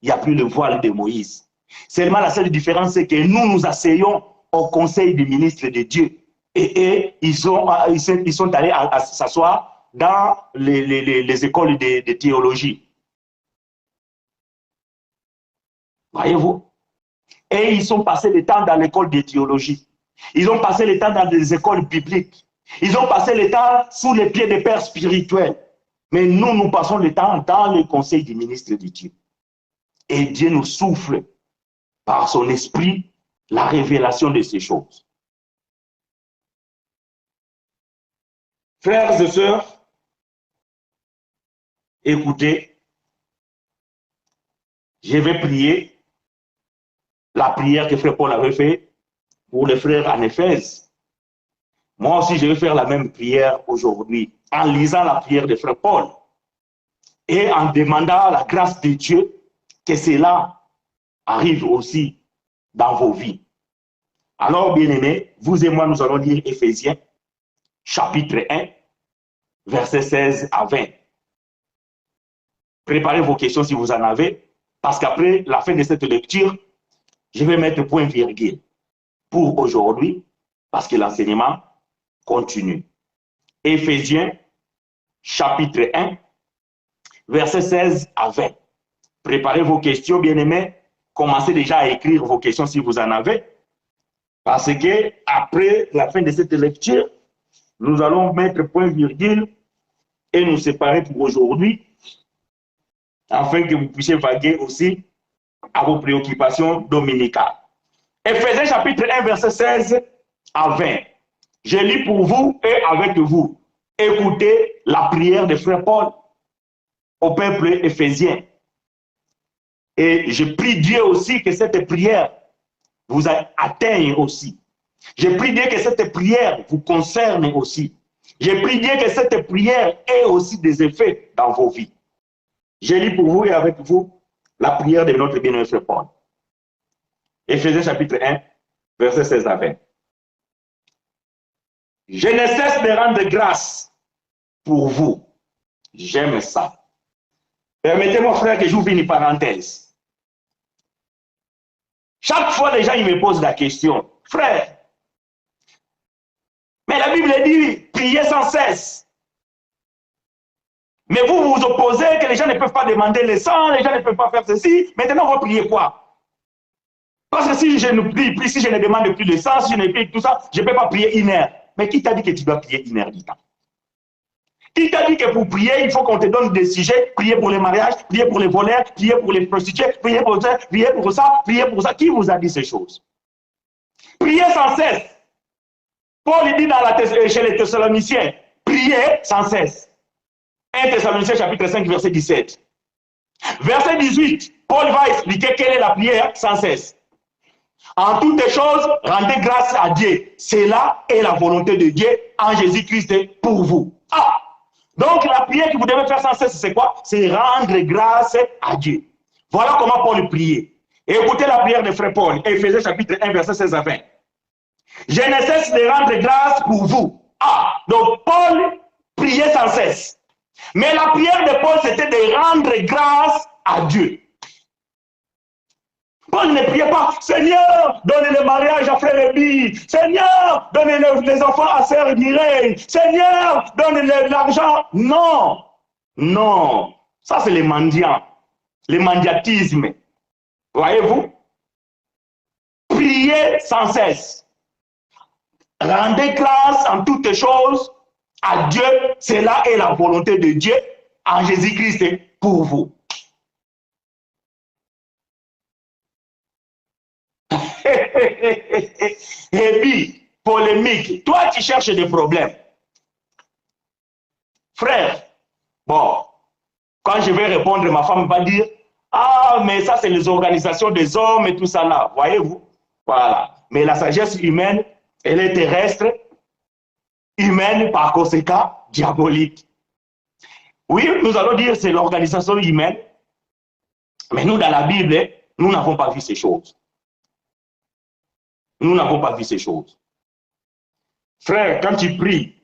Il n'y a plus le voile de Moïse. Seulement la seule différence, c'est que nous nous asseyons au conseil des ministres de Dieu. Et ils sont allés s'asseoir dans les écoles de théologie. Voyez-vous? Et ils ont passé le temps dans l'école de théologie. Ils ont passé le temps dans des écoles bibliques. Ils ont passé le temps sous les pieds des pères spirituels. Mais nous, nous passons le temps dans le conseil des ministres de Dieu. Et Dieu nous souffle par son esprit la révélation de ces choses. Frères et sœurs, écoutez, je vais prier la prière que frère Paul avait faite pour les frères en Éphèse. Moi aussi, je vais faire la même prière aujourd'hui en lisant la prière de frère Paul et en demandant la grâce de Dieu que cela arrive aussi dans vos vies. Alors, bien-aimés, vous et moi, nous allons lire Éphésiens, chapitre 1, versets 16 à 20. Préparez vos questions si vous en avez, parce qu'après la fin de cette lecture, je vais mettre point-virgule pour aujourd'hui, parce que l'enseignement continue. Éphésiens, chapitre 1, versets 16 à 20. Préparez vos questions, bien-aimés. Commencez déjà à écrire vos questions si vous en avez. Parce que après la fin de cette lecture, nous allons mettre point-virgule et nous séparer pour aujourd'hui, afin que vous puissiez vaguer aussi à vos préoccupations dominicales. Éphésiens chapitre 1, verset 16 à 20. Je lis pour vous et avec vous. Écoutez la prière de frère Paul au peuple éphésien. Et je prie Dieu aussi que cette prière vous atteigne aussi. Je prie Dieu que cette prière vous concerne aussi. Je prie Dieu que cette prière ait aussi des effets dans vos vies. Je lis pour vous et avec vous la prière de notre bien-aimé frère Paul. Éphésiens chapitre 1, verset 16 à 20. Je ne cesse de rendre grâce pour vous. J'aime ça. Permettez-moi, frère, que j'ouvre une parenthèse. Chaque fois, les gens ils me posent la question, frère, mais la Bible dit, priez sans cesse. Mais vous vous opposez que les gens ne peuvent pas demander le sang, les gens ne peuvent pas faire ceci. Maintenant, on va prier quoi? Parce que si je ne prie plus, si je ne demande plus le sang, si je ne prie tout ça, je ne peux pas prier une heure. Mais qui t'a dit que tu dois prier une heure du temps? Qui t'a dit que pour prier, il faut qu'on te donne des sujets, prier pour les mariages, prier pour les voleurs, prier pour les prostituées, prier pour ça, prier pour ça, prier pour ça. Qui vous a dit ces choses? Priez sans cesse. Paul dit chez les Thessaloniciens, priez sans cesse. 1 Thessaloniciens chapitre 5, verset 17. Verset 18, Paul va expliquer quelle est la prière sans cesse. En toutes choses, rendez grâce à Dieu. Cela est la volonté de Dieu en Jésus-Christ pour vous. Ah! Donc la prière que vous devez faire sans cesse, c'est quoi? C'est rendre grâce à Dieu. Voilà comment Paul priait. Écoutez la prière de frère Paul, Éphésiens chapitre 1, verset 16 à 20. Je ne cesse de rendre grâce pour vous. Ah, donc Paul priait sans cesse. Mais la prière de Paul, c'était de rendre grâce à Dieu. Paul ne priait pas, Seigneur, donne le mariage à frère Ebi. Seigneur, donne les enfants à sœur Mireille. Seigneur, donne l'argent. Non, non. Ça, c'est les mendiants. Le mendiatisme. Voyez-vous? Priez sans cesse. Rendez grâce en toutes choses à Dieu. Cela est la volonté de Dieu en Jésus-Christ pour vous. Et puis, polémique. Toi, tu cherches des problèmes. Frère, bon, quand je vais répondre, ma femme va dire, ah, mais ça, c'est les organisations des hommes et tout ça là. Voyez-vous? Voilà. Mais la sagesse humaine, elle est terrestre, humaine, par conséquent, diabolique. Oui, nous allons dire c'est l'organisation humaine, mais nous, dans la Bible, nous n'avons pas vu ces choses. Nous n'avons pas vu ces choses. Frère, quand tu pries,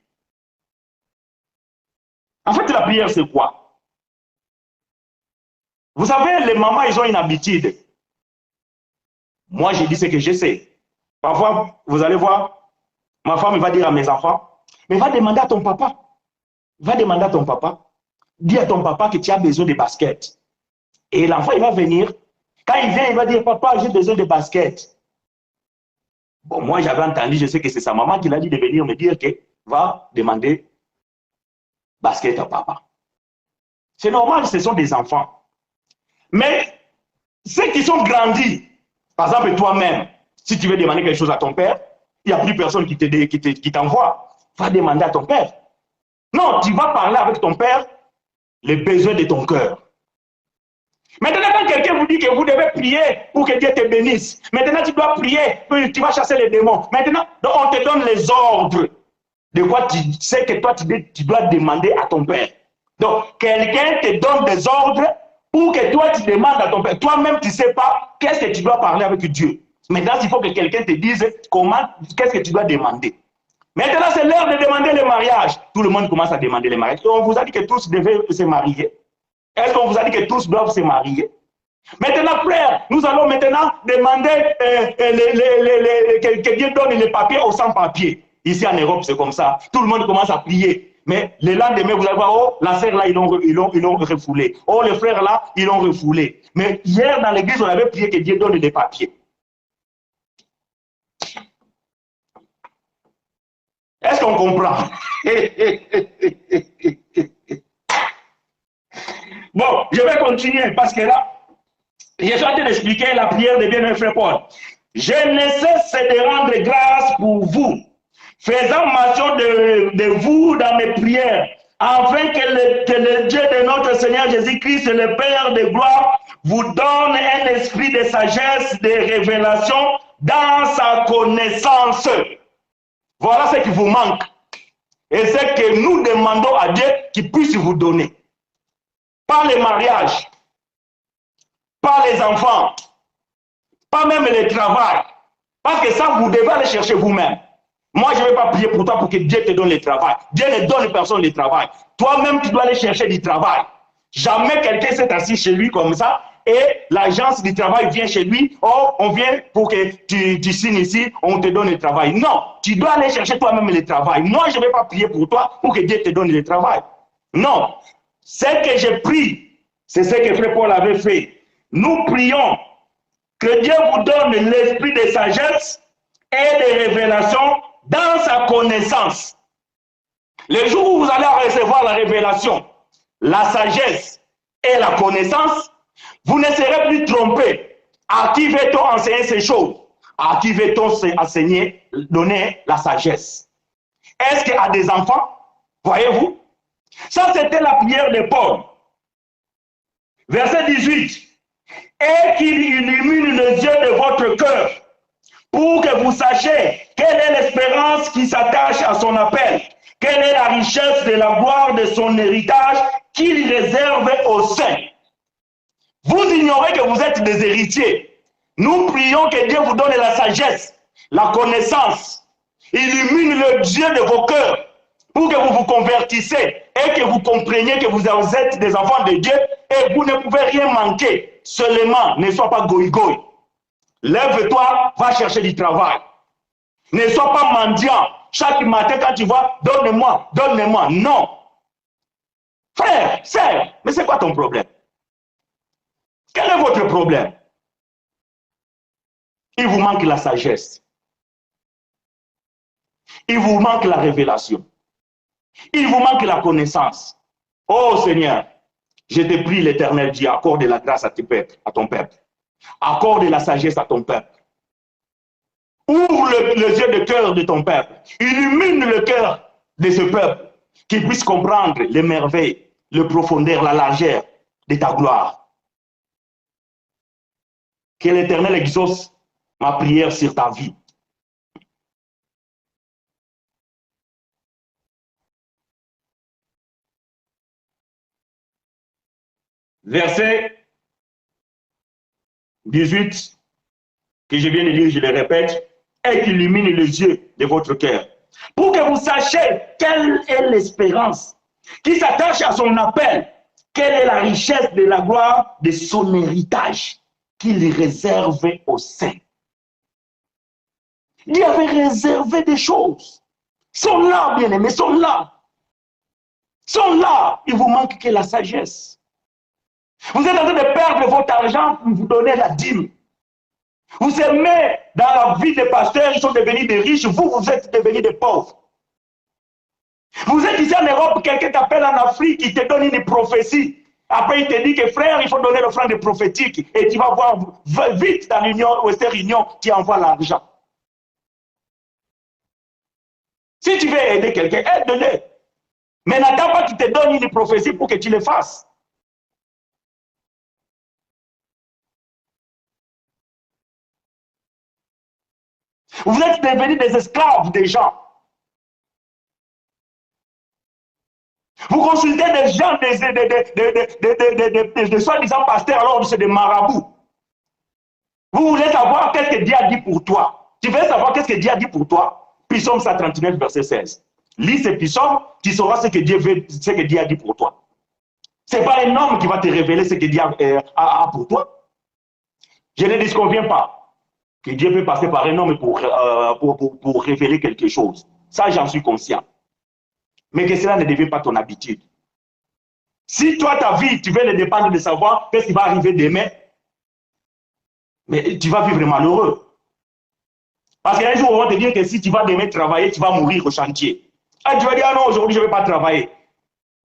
en fait, la prière, c'est quoi? Vous savez, les mamans, ils ont une habitude. Moi, je dis ce que je sais. Parfois, vous allez voir, ma femme va dire à mes enfants, mais va demander à ton papa. Va demander à ton papa. Dis à ton papa que tu as besoin de baskets. Et l'enfant, il va venir. Quand il vient, il va dire, papa, j'ai besoin de baskets. Bon, moi, j'avais entendu, je sais que c'est sa maman qui l'a dit de venir me dire que va demander basket à papa. C'est normal, ce sont des enfants. Mais ceux qui sont grandis, par exemple toi-même, si tu veux demander quelque chose à ton père, il n'y a plus personne qui t'envoie. Va demander à ton père. Non, tu vas parler avec ton père les besoins de ton cœur. Maintenant, quand quelqu'un vous dit que vous devez prier pour que Dieu te bénisse, maintenant tu dois prier, tu vas chasser les démons. Maintenant, on te donne les ordres de quoi tu sais que toi tu dois demander à ton père. Donc, quelqu'un te donne des ordres pour que toi tu demandes à ton père. Toi-même, tu ne sais pas qu'est-ce que tu dois parler avec Dieu. Maintenant, il faut que quelqu'un te dise comment, qu'est-ce que tu dois demander. Maintenant, c'est l'heure de demander le mariage. Tout le monde commence à demander le mariage. On vous a dit que tous devaient se marier. Est-ce qu'on vous a dit que tous doivent se marier? Maintenant, frère, nous allons maintenant demander que Dieu donne les papiers aux sans-papiers. Ici en Europe, c'est comme ça. Tout le monde commence à prier. Mais le lendemain, vous allez voir, oh, la sœur là, ils l'ont refoulé. Oh, le frère là, ils l'ont refoulé. Mais hier, dans l'église, on avait prié que Dieu donne les papiers. Est-ce qu'on comprend? Bon, je vais continuer parce que là, je suis en train d'expliquer la prière de bien-aimé frère Paul. Je ne cesse de rendre grâce pour vous, faisant mention de vous dans mes prières, afin que le Dieu de notre Seigneur Jésus-Christ, le Père de gloire, vous donne un esprit de sagesse, de révélation dans sa connaissance. Voilà ce qui vous manque. Et c'est que nous demandons à Dieu qu'il puisse vous donner. Pas les mariages, pas les enfants, pas même le travail. Parce que ça, vous devez aller chercher vous-même. Moi, je ne vais pas prier pour toi pour que Dieu te donne le travail. Dieu ne donne personne le travail. Toi-même, tu dois aller chercher du travail. Jamais quelqu'un s'est assis chez lui comme ça et l'agence du travail vient chez lui. Oh, on vient pour que tu signes ici, on te donne le travail. Non, tu dois aller chercher toi-même le travail. Moi, je ne vais pas prier pour toi pour que Dieu te donne le travail. Non. Ce que je prie, c'est ce que frère Paul avait fait. Nous prions que Dieu vous donne l'esprit de sagesse et de révélation dans sa connaissance. Le jour où vous allez recevoir la révélation, la sagesse et la connaissance, vous ne serez plus trompés. À qui veut-on enseigner ces choses? À qui veut-on enseigner, donner la sagesse? Est-ce qu'à des enfants? Voyez-vous? Ça, c'était la prière de Paul. Verset 18. Et qu'il illumine les yeux de votre cœur pour que vous sachiez quelle est l'espérance qui s'attache à son appel, quelle est la richesse de la gloire de son héritage qu'il réserve aux saints. Vous ignorez que vous êtes des héritiers. Nous prions que Dieu vous donne la sagesse, la connaissance, illumine le Dieu de vos cœurs pour que vous vous convertissez et que vous compreniez que vous êtes des enfants de Dieu et vous ne pouvez rien manquer. Seulement, ne sois pas goï-goï. Lève-toi, va chercher du travail. Ne sois pas mendiant. Chaque matin, quand tu vois, donne-moi, donne-moi. Non. Frère, sœur, mais c'est quoi ton problème? Quel est votre problème? Il vous manque la sagesse. Il vous manque la révélation. Il vous manque la connaissance. Oh Seigneur, je te prie, l'Éternel Dieu, accorde la grâce à ton peuple. Accorde la sagesse à ton peuple. Ouvre les yeux de cœur de ton peuple. Illumine le cœur de ce peuple, qu'il puisse comprendre les merveilles, le profondeur, la largeur de ta gloire. Que l'Éternel exauce ma prière sur ta vie. Verset 18, que je viens de lire, je le répète, et qu'il illumine les yeux de votre cœur, pour que vous sachiez quelle est l'espérance qui s'attache à son appel, quelle est la richesse de la gloire de son héritage qu'il réserve aux saints. Il avait réservé des choses. Ils sont là, bien-aimés, ils sont là. Ils sont là. Il vous manque que la sagesse. Vous êtes en train de perdre votre argent pour vous donner la dîme. Vous aimez dans la vie des pasteurs, ils sont devenus des riches, vous êtes devenus des pauvres. Vous êtes ici en Europe, quelqu'un t'appelle en Afrique, il te donne une prophétie. Après, il te dit que frère, il faut donner l'offrande prophétique. Et tu vas voir vite dans l'Union, Western Union, qui envoie l'argent. Si tu veux aider quelqu'un, aide-le. Mais n'attends pas qu'il te donne une prophétie pour que tu le fasses. Vous êtes devenus des esclaves des gens. Vous consultez des gens, des soi-disant pasteurs, alors c'est des marabouts. Vous voulez savoir qu'est-ce que Dieu a dit pour toi. Tu veux savoir qu'est-ce que Dieu a dit pour toi? Psaume 139, verset 16. Lis ce psaume, tu sauras ce que Dieu a dit pour toi. Ce n'est pas un homme qui va te révéler ce que Dieu a pour toi. Je ne disconviens pas que Dieu peut passer par un homme pour révéler quelque chose. Ça, j'en suis conscient. Mais que cela ne devient pas ton habitude. Si toi, ta vie, tu veux le dépendre de savoir qu'est-ce qui va arriver demain, mais tu vas vivre malheureux. Parce qu'un jour, on va te dire que si tu vas demain travailler, tu vas mourir au chantier. Et tu vas dire, ah non, aujourd'hui, je ne vais pas travailler.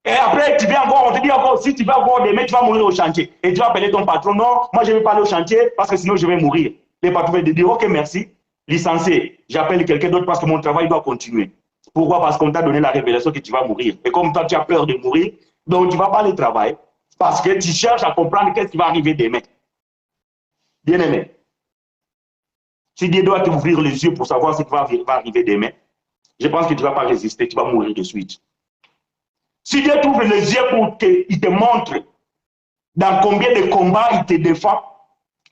Et après, tu viens encore, on te dit encore, si tu vas encore demain, tu vas mourir au chantier. Et tu vas appeler ton patron, non, moi, je ne vais pas aller au chantier parce que sinon, je vais mourir. Le patron va te dire, ok, merci, licencié, j'appelle quelqu'un d'autre parce que mon travail doit continuer. Pourquoi? Parce qu'on t'a donné la révélation que tu vas mourir. Et comme toi, tu as peur de mourir, donc tu ne vas pas aller travailler parce que tu cherches à comprendre qu'est-ce qui va arriver demain. Bien-aimé, si Dieu doit t'ouvrir les yeux pour savoir ce qui va arriver demain, je pense que tu ne vas pas résister, tu vas mourir de suite. Si Dieu t'ouvre les yeux pour qu'il te montre dans combien de combats il te défend,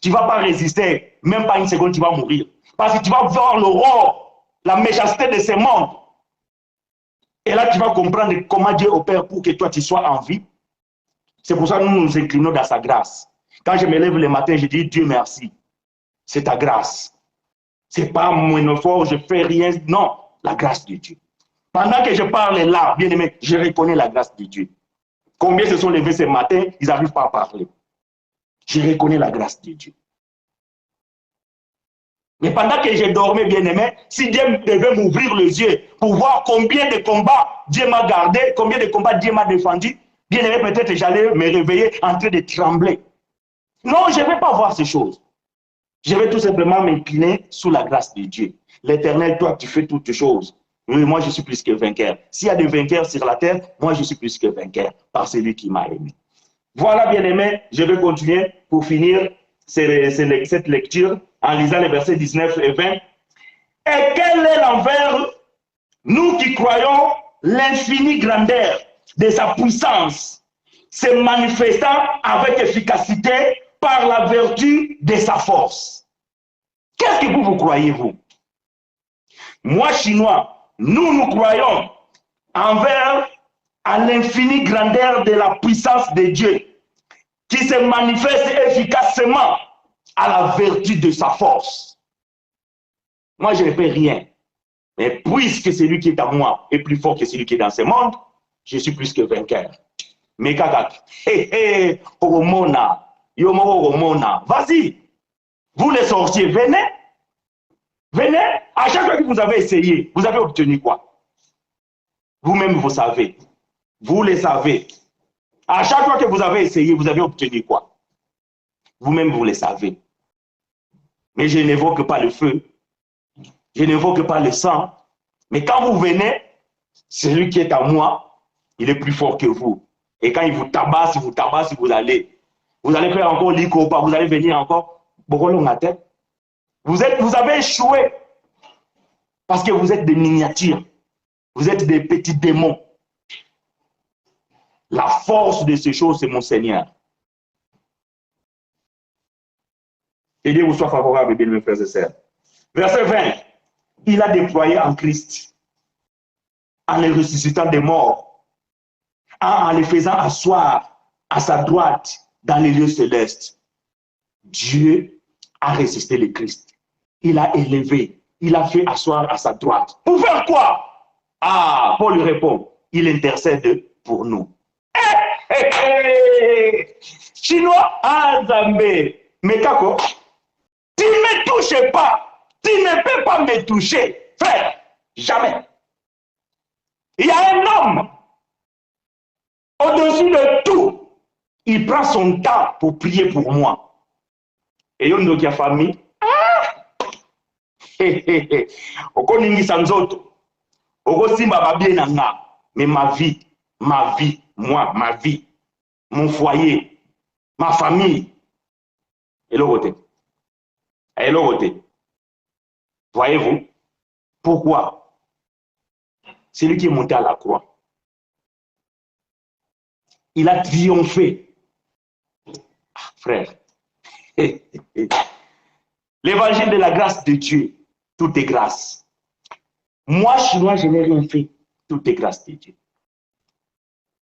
tu ne vas pas résister, même pas une seconde, tu vas mourir. Parce que tu vas voir l'aurore, la méchanceté de ce monde. Et là, tu vas comprendre comment Dieu opère pour que toi, tu sois en vie. C'est pour ça que nous nous inclinons dans sa grâce. Quand je me lève le matin, je dis, Dieu merci. C'est ta grâce. Ce n'est pas mon effort, je ne fais rien. Non, la grâce de Dieu. Pendant que je parle là, bien aimé, je reconnais la grâce de Dieu. Combien se sont levés ce matin, ils n'arrivent pas à parler. Je reconnais la grâce de Dieu. Mais pendant que je dormais, bien aimé, si Dieu devait m'ouvrir les yeux pour voir combien de combats Dieu m'a gardé, combien de combats Dieu m'a défendu, bien aimé, peut-être j'allais me réveiller en train de trembler. Non, je ne vais pas voir ces choses. Je vais tout simplement m'incliner sous la grâce de Dieu. L'Éternel, toi, tu fais toutes choses. Oui, moi, je suis plus que vainqueur. S'il y a des vainqueurs sur la terre, moi, je suis plus que vainqueur par celui qui m'a aimé. Voilà, bien aimé, je vais continuer pour finir cette lecture en lisant les versets 19 et 20. Et quel est l'envers, nous qui croyons l'infinie grandeur de sa puissance, se manifestant avec efficacité par la vertu de sa force. Qu'est-ce que vous croyez, vous? Moi, Chinois, nous croyons envers à l'infinie grandeur de la puissance de Dieu qui se manifeste efficacement à la vertu de sa force. Moi, je ne peux rien. Mais puisque celui qui est à moi est plus fort que celui qui est dans ce monde, je suis plus que vainqueur. Mais kakak, vas-y, vous les sorciers, venez. Venez, à chaque fois que vous avez essayé, vous avez obtenu quoi? Vous-même, vous savez. Vous le savez. À chaque fois que vous avez essayé, vous avez obtenu quoi? Vous-même, vous le savez. Mais je n'évoque pas le feu. Je n'évoque pas le sang. Mais quand vous venez, celui qui est à moi, il est plus fort que vous. Et quand il vous tabasse, vous allez faire encore l'ikopa, vous allez venir encore. Vous avez échoué. Parce que vous êtes des miniatures. Vous êtes des petits démons. La force de ces choses, c'est mon Seigneur. Et Dieu vous soit favorable, bien mes frères et sœurs. Verset 20. Il a déployé en Christ, en les ressuscitant des morts, en les faisant asseoir à sa droite dans les lieux célestes. Dieu a résisté le Christ. Il a élevé, il a fait asseoir à sa droite. Pour faire quoi? Ah, Paul lui répond, il intercède pour nous. Chinois, ah, Zambé, mais kako, tu ne me touches pas, tu ne peux pas me toucher, frère, jamais. Il y a un homme au-dessus de tout, il prend son temps pour prier pour moi. Et il y a une famille, okoningisa nzoto, okosimba babie nanga, mais ma vie, moi, ma vie, mon foyer, ma famille, et l'autre côté. Et l'autre côté. Voyez-vous? Pourquoi? C'est lui qui est monté à la croix. Il a triomphé. Ah, frère. L'évangile de la grâce de Dieu, tout est grâce. Moi, Chinois, je n'ai rien fait. Tout est grâce de Dieu.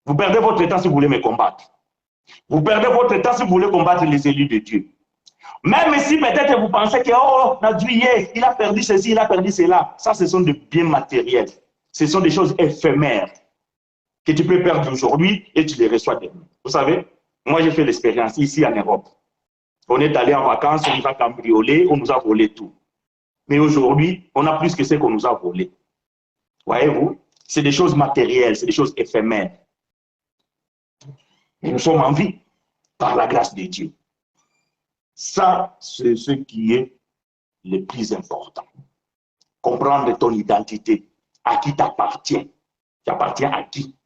Vous perdez votre temps si vous voulez me combattre. Vous perdez votre temps si vous voulez combattre les élus de Dieu. Même si peut-être vous pensez que, oh, il a perdu ceci, il a perdu cela. Ça, ce sont des biens matériels. Ce sont des choses éphémères que tu peux perdre aujourd'hui et tu les reçois demain. Vous savez, moi, j'ai fait l'expérience ici en Europe. On est allé en vacances, on nous a cambriolé, on nous a volé tout. Mais aujourd'hui, on a plus que ce qu'on nous a volé. Voyez-vous, c'est des choses matérielles, c'est des choses éphémères. Et nous sommes en vie par la grâce de Dieu. Ça, c'est ce qui est le plus important. Comprendre ton identité. À qui t'appartiens? Tu appartiens à qui?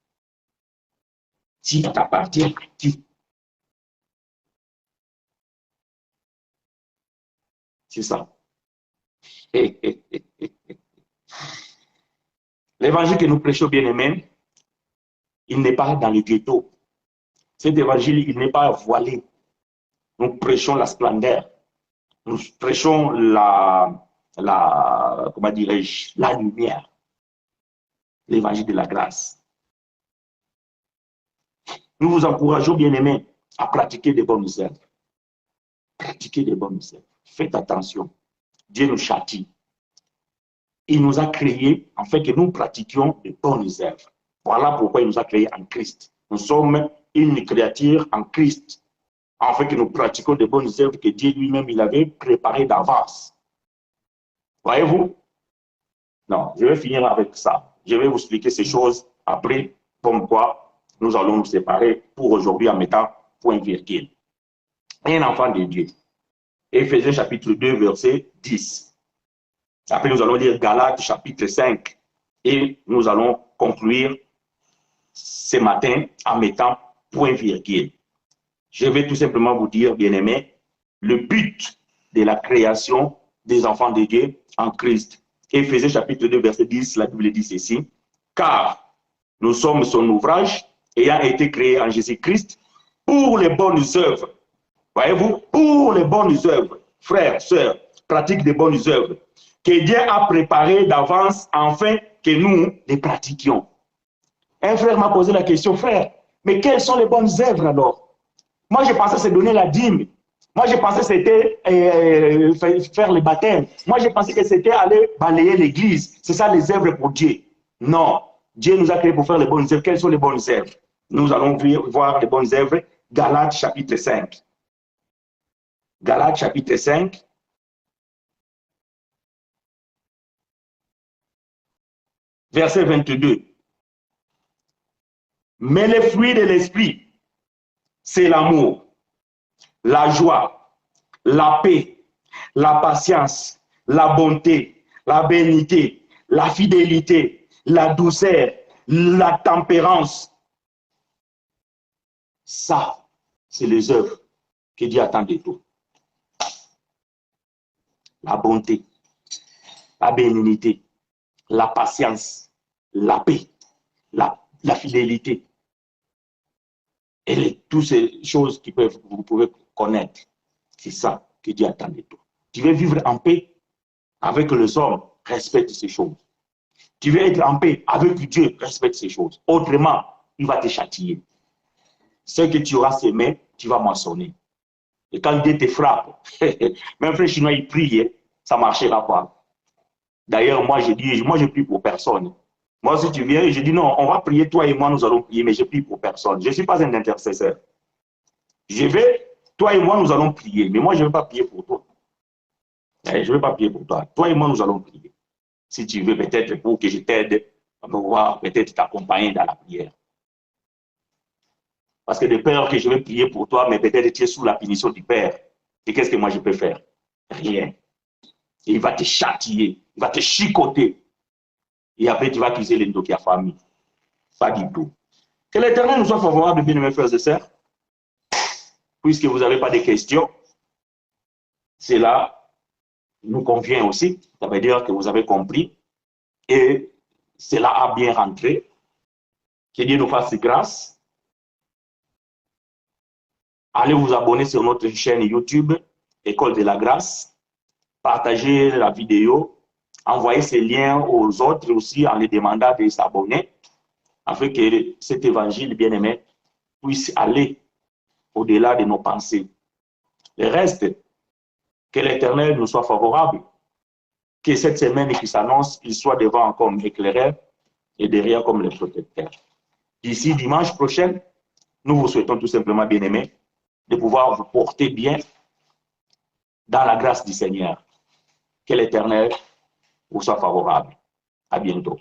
Si tu t'appartiens à qui? C'est ça. L'évangile que nous prêchons, bien-aimés, il n'est pas dans les ghettos. Cet évangile, il n'est pas voilé. Nous prêchons la splendeur. Nous prêchons comment dirais-je, la lumière. L'évangile de la grâce. Nous vous encourageons, bien-aimés, à pratiquer des bonnes œuvres. Pratiquer des bonnes œuvres. Faites attention. Dieu nous châtie. Il nous a créés en fait que nous pratiquions de bonnes œuvres. Voilà pourquoi il nous a créés en Christ. Nous sommes une créature en Christ. En fait que nous pratiquons de bonnes œuvres que Dieu lui-même il avait préparées d'avance. Voyez-vous? Non, je vais finir avec ça. Je vais vous expliquer ces choses après, comme quoi nous allons nous séparer pour aujourd'hui en mettant point virgule. Un enfant de Dieu. Éphésiens chapitre 2, verset 10. Après, nous allons lire Galates chapitre 5 et nous allons conclure ce matin en mettant point virgule. Je vais tout simplement vous dire, bien-aimés, le but de la création des enfants de Dieu en Christ. Éphésiens chapitre 2, verset 10, la Bible dit ceci. Car nous sommes son ouvrage ayant été créé en Jésus-Christ pour les bonnes œuvres. Voyez-vous, pour les bonnes œuvres, frères, sœurs, pratique des bonnes œuvres que Dieu a préparées d'avance afin que nous les pratiquions. Un frère m'a posé la question, frère, mais quelles sont les bonnes œuvres alors? Moi, je pensais se donner la dîme. Moi, je pensais que c'était faire le baptême. Moi, je pensais que c'était aller balayer l'église. C'est ça les œuvres pour Dieu. Non. Dieu nous a créés pour faire les bonnes œuvres. Quelles sont les bonnes œuvres? Nous allons voir les bonnes œuvres. Galates chapitre 5. Galates chapitre 5. Verset 22. Mais les fruits de l'esprit, c'est l'amour, la joie, la paix, la patience, la bonté, la bénignité, la fidélité, la douceur, la tempérance. Ça, c'est les œuvres que Dieu attend de toi. La bonté, la bénignité, la patience, la paix, la fidélité. Et toutes ces choses que vous pouvez connaître. C'est ça que Dieu attend de toi. Tu veux vivre en paix avec les hommes, respecte ces choses. Tu veux être en paix avec Dieu, respecte ces choses. Autrement, il va te châtier. Ce que tu auras semé, tu vas moissonner. Et quand Dieu te frappe, même frère chinois, il prie, ça ne marchera pas. D'ailleurs, moi, je prie pour personne. Moi, si tu viens, je dis non, on va prier, toi et moi, nous allons prier, mais je prie pour personne. Je ne suis pas un intercesseur. Toi et moi, nous allons prier, mais moi, je ne vais pas prier pour toi. Je ne vais pas prier pour toi. Toi et moi, nous allons prier. Si tu veux, peut-être pour que je t'aide à pouvoir peut-être t'accompagner dans la prière. Parce que de peur que je vais prier pour toi, mais peut-être tu es sous la punition du Père. Et qu'est-ce que moi je peux faire? Rien. Et il va te châtier, il va te chicoter. Et après, tu vas accuser les qui a famille. Pas du tout. Que l'Éternel nous soit favorable, bien mes frères et sœurs. Puisque vous n'avez pas de questions, cela nous convient aussi. Ça veut dire que vous avez compris. Et cela a bien rentré. Que Dieu nous fasse grâce. Allez vous abonner sur notre chaîne YouTube, École de la Grâce. Partagez la vidéo. Envoyez ces liens aux autres aussi en les demandant de s'abonner. Afin que cet évangile bien-aimé puisse aller au-delà de nos pensées. Le reste, que l'Éternel nous soit favorable. Que cette semaine qui s'annonce, il soit devant comme éclaireur et derrière comme le protecteur. D'ici dimanche prochain, nous vous souhaitons tout simplement, bien-aimés, de pouvoir vous porter bien dans la grâce du Seigneur. Que l'Éternel vous soit favorable. À bientôt.